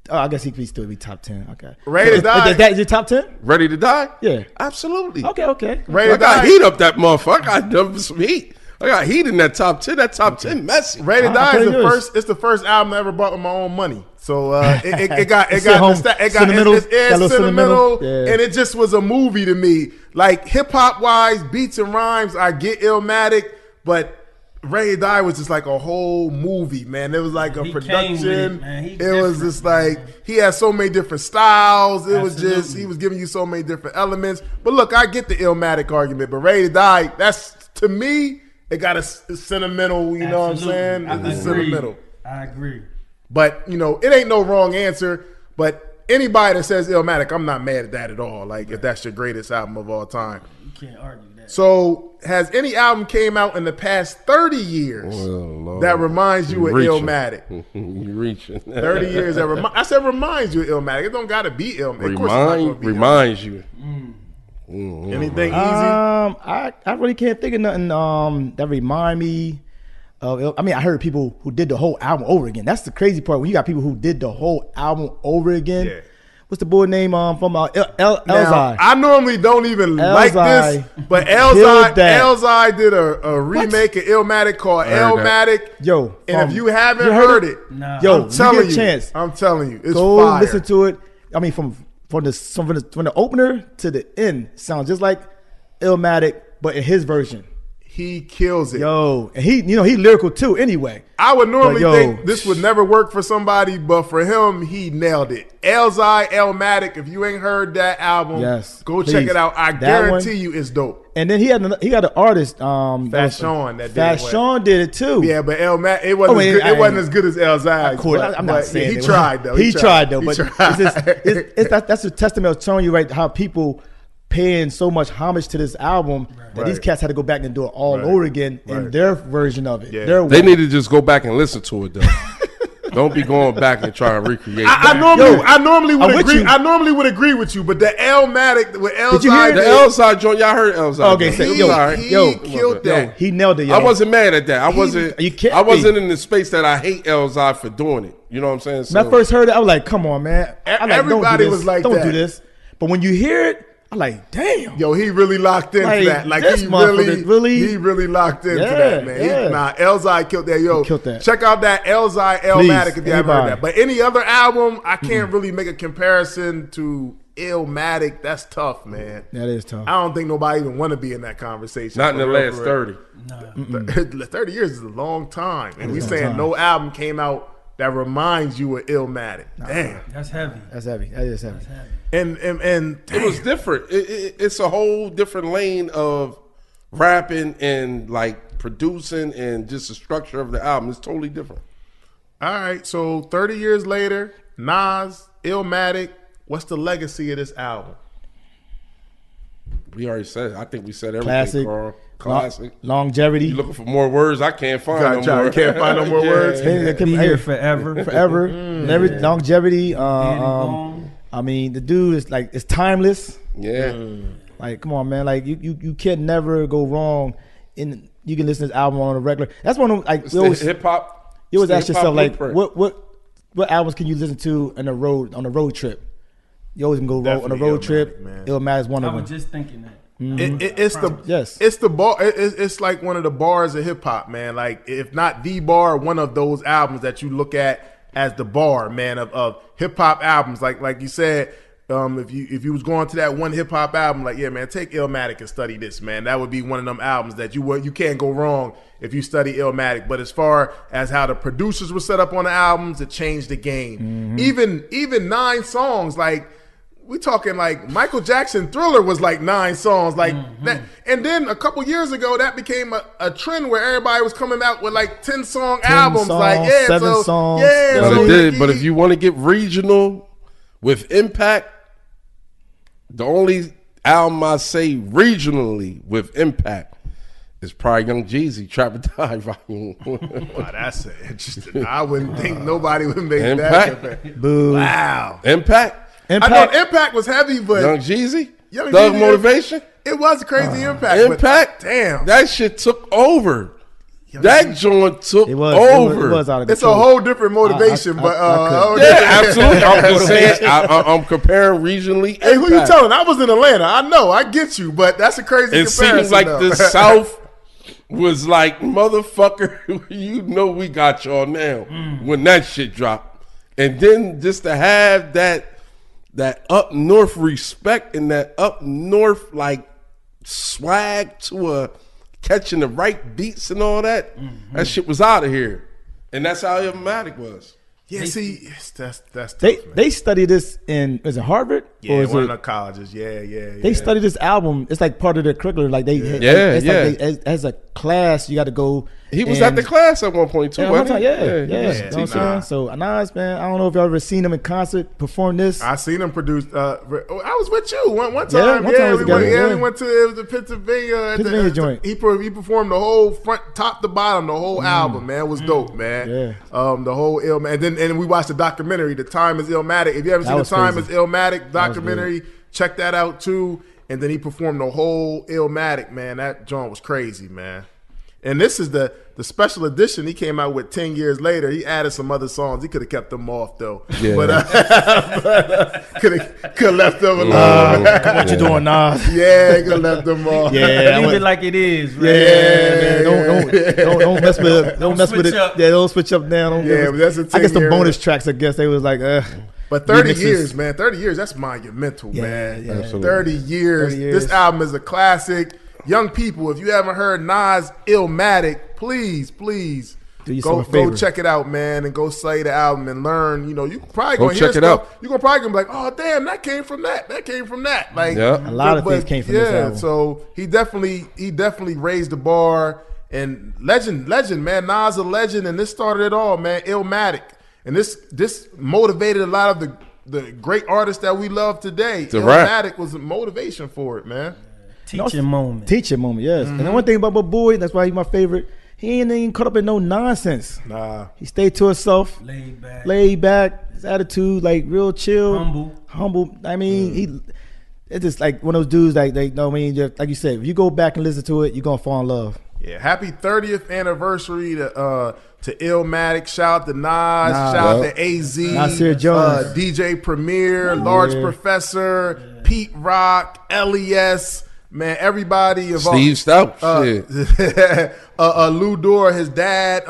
Oh, I guess he could still be top 10. Okay. Ready to Die. That is your top 10? Ready to Die? Yeah. Absolutely. Okay. Ready I to got Die. heat up that motherfucker. I got some heat. I got heat in that top 10. That top 10 messy. Ready to I'll Die play is the yours. first. It's the first album I ever bought with my own money. So it got Sentimental. it's Got a little sentimental, yeah. and it just was a movie to me. Like hip hop wise, beats and rhymes, I get Illmatic, but Ray Die was just like a whole movie, man. It was like a He production. came with it, man. He It was different, just like he had so many different styles. It was just Absolutely. he was giving you so many different elements. But look, I get the Illmatic argument, but Ray Die, that's to me, it got a sentimental. You know what I'm saying? Absolutely. It's sentimental. I agree. But it ain't no wrong answer. But anybody that says Illmatic, I'm not mad at that at all. Like if that's your greatest album of all time. You can't argue that. So, has any album came out in the past 30 years that reminds you of Illmatic? You reaching 30 years that I said reminds you of Illmatic. It don't got to be Illmatic. Of course it's not gonna be Reminds you. Anything easy? I really can't think of nothing that remind me of. I mean, I heard people who did the whole album over again. That's the crazy part. When you got people who did the whole album over again. Yeah. What's the boy name from Elzai? Now, I normally don't even like this, but killed that. Elzai did a remake of Illmatic called Illmatic. Yo, and if you haven't you heard it, Nah. yo, I'm telling you you, get a chance. I'm telling you, it's Go fire. listen to it. I mean, from the opener to the end, sounds just like Illmatic, but in his version. He kills it. Yo, and he lyrical too. Anyway, I would normally But, yo, think this would never work for somebody, but for him, he nailed it. Elzai, Illmatic. If you ain't heard that album, Yes, go please. check it out. I That guarantee one- you, it's dope. and then he had an artist, Fashion that did Fat it. Sean did it too. Yeah, but Illmatic, it wasn't. wait, as good, I it wasn't ain't- as good as Elzai. Of course, I'm not saying he it. tried though. He tried though, He but tried. that's a testament of showing you right how people paying so much homage to this album that these cats had to go back and do it all over again in their version of it. Yeah. Their They way. need to just go back and listen to it though. Don't be going back and trying to recreate. I normally would I'm with agree. you. I normally would agree with you, but the Illmatic with Elzai, Did you hear the Elzai joint, y'all heard Elzai. Okay, joint. say, It yo, was all right. he yo, killed that. He nailed it. Yo. I wasn't mad at that. I wasn't. you can't I wasn't be. in the space that I hate Elzai for doing it. You know what I'm saying? When I first heard it, I was like, "Come on, man!" I'm like, Everybody don't do this. was like "Don't that. do this." But when you hear it, I'm like, "Damn!" Yo, he really locked into Like, that. Like this he motherfucker really- he really locked into Yeah, that, man. yeah. Elzai killed that. Yo, He killed that. check out that Elzai Illmatic if you haven't heard anybody. that. But any other album, I can't really make a comparison to Illmatic. That's tough, man. That is tough. I don't think nobody even want to be in that conversation. not in the For real, last for real. 30. 30 years is a long time, and we a long saying time. no album came out that reminds you of Illmatic. Damn. That's heavy. That's heavy. That is heavy. And It was different. It's a whole different lane of rapping and like producing and just the structure of the album. It's totally different. all right. So 30 years later, Nas, Illmatic. What's the legacy of this album? We already said it. I think we said everything, Classic. Carl. Classic. Longevity. You looking for more words? I can't find no more. Can't find no more Yeah. words. Be here forever. forever. Longevity. Danny Bone. I mean, the dude is like, it's timeless. Yeah. Like, come on, man. Like, you can never go wrong. You can listen to this album on a regular. That's one of like It's you always, hip hop. you always ask yourself like, blueprint. what albums can you listen to on a road trip? You always can go on a Definitely road Illmatic, trip. man. Illmatic is one I of them. was just thinking that. It's the Yes. it's the bar. It's like one of the bars of hip hop, man. Like if not the bar, one of those albums that you look at as the bar, man, of hip hop albums. Like you said, if you was going to that one hip hop album, like yeah, man, take Illmatic and study this, man. That would be one of them albums that you can't go wrong if you study Illmatic. But as far as how the producers were set up on the albums, it changed the game. Even 9 songs, like. We talking like Michael Jackson Thriller was like 9 songs like that. And then a couple years ago, that became a trend where everybody was coming out with like 10-song albums. songs, Like, yeah, 7 so, songs. Yeah, But so it did. But if you want to get regional with impact, the only album I say regionally with impact is probably Young Jeezy, Trap or Die Volume 1. Wow, that's interesting. I wouldn't think nobody would make Impact. that. Boo. Wow. Impact, I know Impact was heavy, but Young Jeezy, Young Thug Jeezy, Motivation, it was a crazy impact. Impact. But damn. That shit took over. That joint took It was over. It was out of It's a control. whole different motivation, I but couldn't. Yeah, absolutely. I'm just saying. I'm comparing regionally. Hey, who you Impact. telling? I was in Atlanta. I know. I get you, but that's a crazy It comparison. seems like though. the South was like, motherfucker, you know we got y'all now when that shit dropped. And then just to have that up north respect and that up north like swag to catching the right beats and all that, that shit was out of here. And that's how Illmatic was. Yeah, see, that's tough, they study this in, is it Harvard? Yeah, or is one it, of the colleges. Yeah. They study this album. It's like part of their curriculum. Like they, like as a class, you got to go. He was at the class at one point too. Yeah, wasn't he? yeah. You know Yeah, what I'm saying? So Nas, man, I don't know if y'all ever seen him in concert perform this. I seen him produce. I was with you one time. Yeah, one time we went to it was the Pennsylvania joint. He performed the whole front, top to bottom, the whole album. Man, it was dope, man. Yeah. The whole Illmatic, and then we watched the documentary. The Time is Illmatic. If you haven't seen the Time is Illmatic documentary, check that out too. And then he performed the whole Illmatic. Man, that joint was crazy, man. And this is the special edition he came out with 10 years later. He added some other songs. He could have kept them off though. Yeah. But could have left them alone. What you doing, Nas? Yeah, he could have left them off. Yeah, Leave it like it is, right? Yeah, man. Don't mess with it. Don't mess with it. Up. Yeah, don't switch up now. But that's a 10 I guess the year- bonus tracks. I guess they was like, But 30 remixes. years, man. 30 years, that's monumental, man. yeah. Absolutely. 30 years. 30 years. This album is a classic. Young people, if you haven't heard Nas Illmatic, please Do yourself a go favor. check it out, man, and go slay the album and learn. You know, you probably Go gonna hear check it stuff. out. You're gonna probably gonna be like, oh damn, that came from that. That came from that. Like Yeah. A lot of things came from this album. So he definitely raised the bar, and legend, man. Nas a legend, and this started it all, man. Illmatic, and this motivated a lot of the great artists that we love today. To rap. Illmatic was a motivation for it, man. Teaching moment. Teaching moment, yes. And the one thing about my boy, that's why he's my favorite. He ain't even caught up in no nonsense. Nah. He stayed to himself, Laid back. his attitude like real chill, humble. I mean, it's just like one of those dudes like they know. I mean, just, like you said, if you go back and listen to it, you're gonna fall in love. Yeah, happy 30th anniversary to Illmatic. Shout out to Nas. Shout out to AZ. Nasir Jones. DJ Premier, Large Professor, Pete Rock, LES. Man, everybody involved. Steve Stout. Shit. Lou Dore, his dad,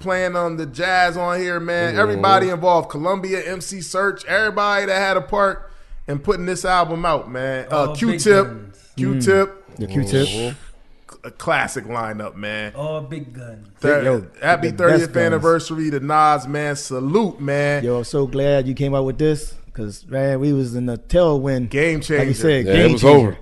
playing on the jazz on here, man. Everybody involved. Columbia, MC Search, everybody that had a part in putting this album out, man. Q-Tip. The Q-Tip. A classic lineup, man. All big guns. Happy the best 30th guns. anniversary to Nas, man. Salute, man. Yo, I'm so glad you came out with this because man, we was in the tailwind. Game changer. Like you said, Yeah, game it was changer. over.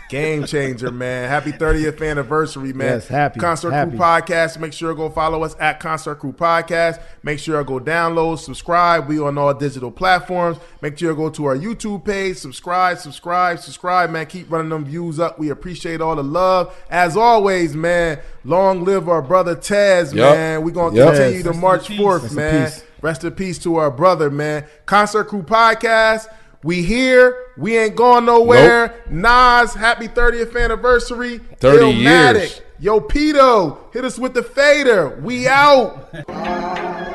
Game changer, man. Happy 30th anniversary, man. Yes, happy, Concert happy. Crew Podcast. Make sure to go follow us at Concert Crew Podcast. Make sure to go download, subscribe. We on all digital platforms. Make sure to go to our YouTube page. Subscribe, man. Keep running them views up. We appreciate all the love. As always, man, long live our brother Taz, man. We're going to continue to March 4th, Rest in man. peace. Rest in peace to our brother, man. Concert Crew Podcast. We here. We ain't going nowhere. Nas, happy 30th anniversary. 30 Illmatic. years. Yo, Pito, hit us with the fader. We out. Ah.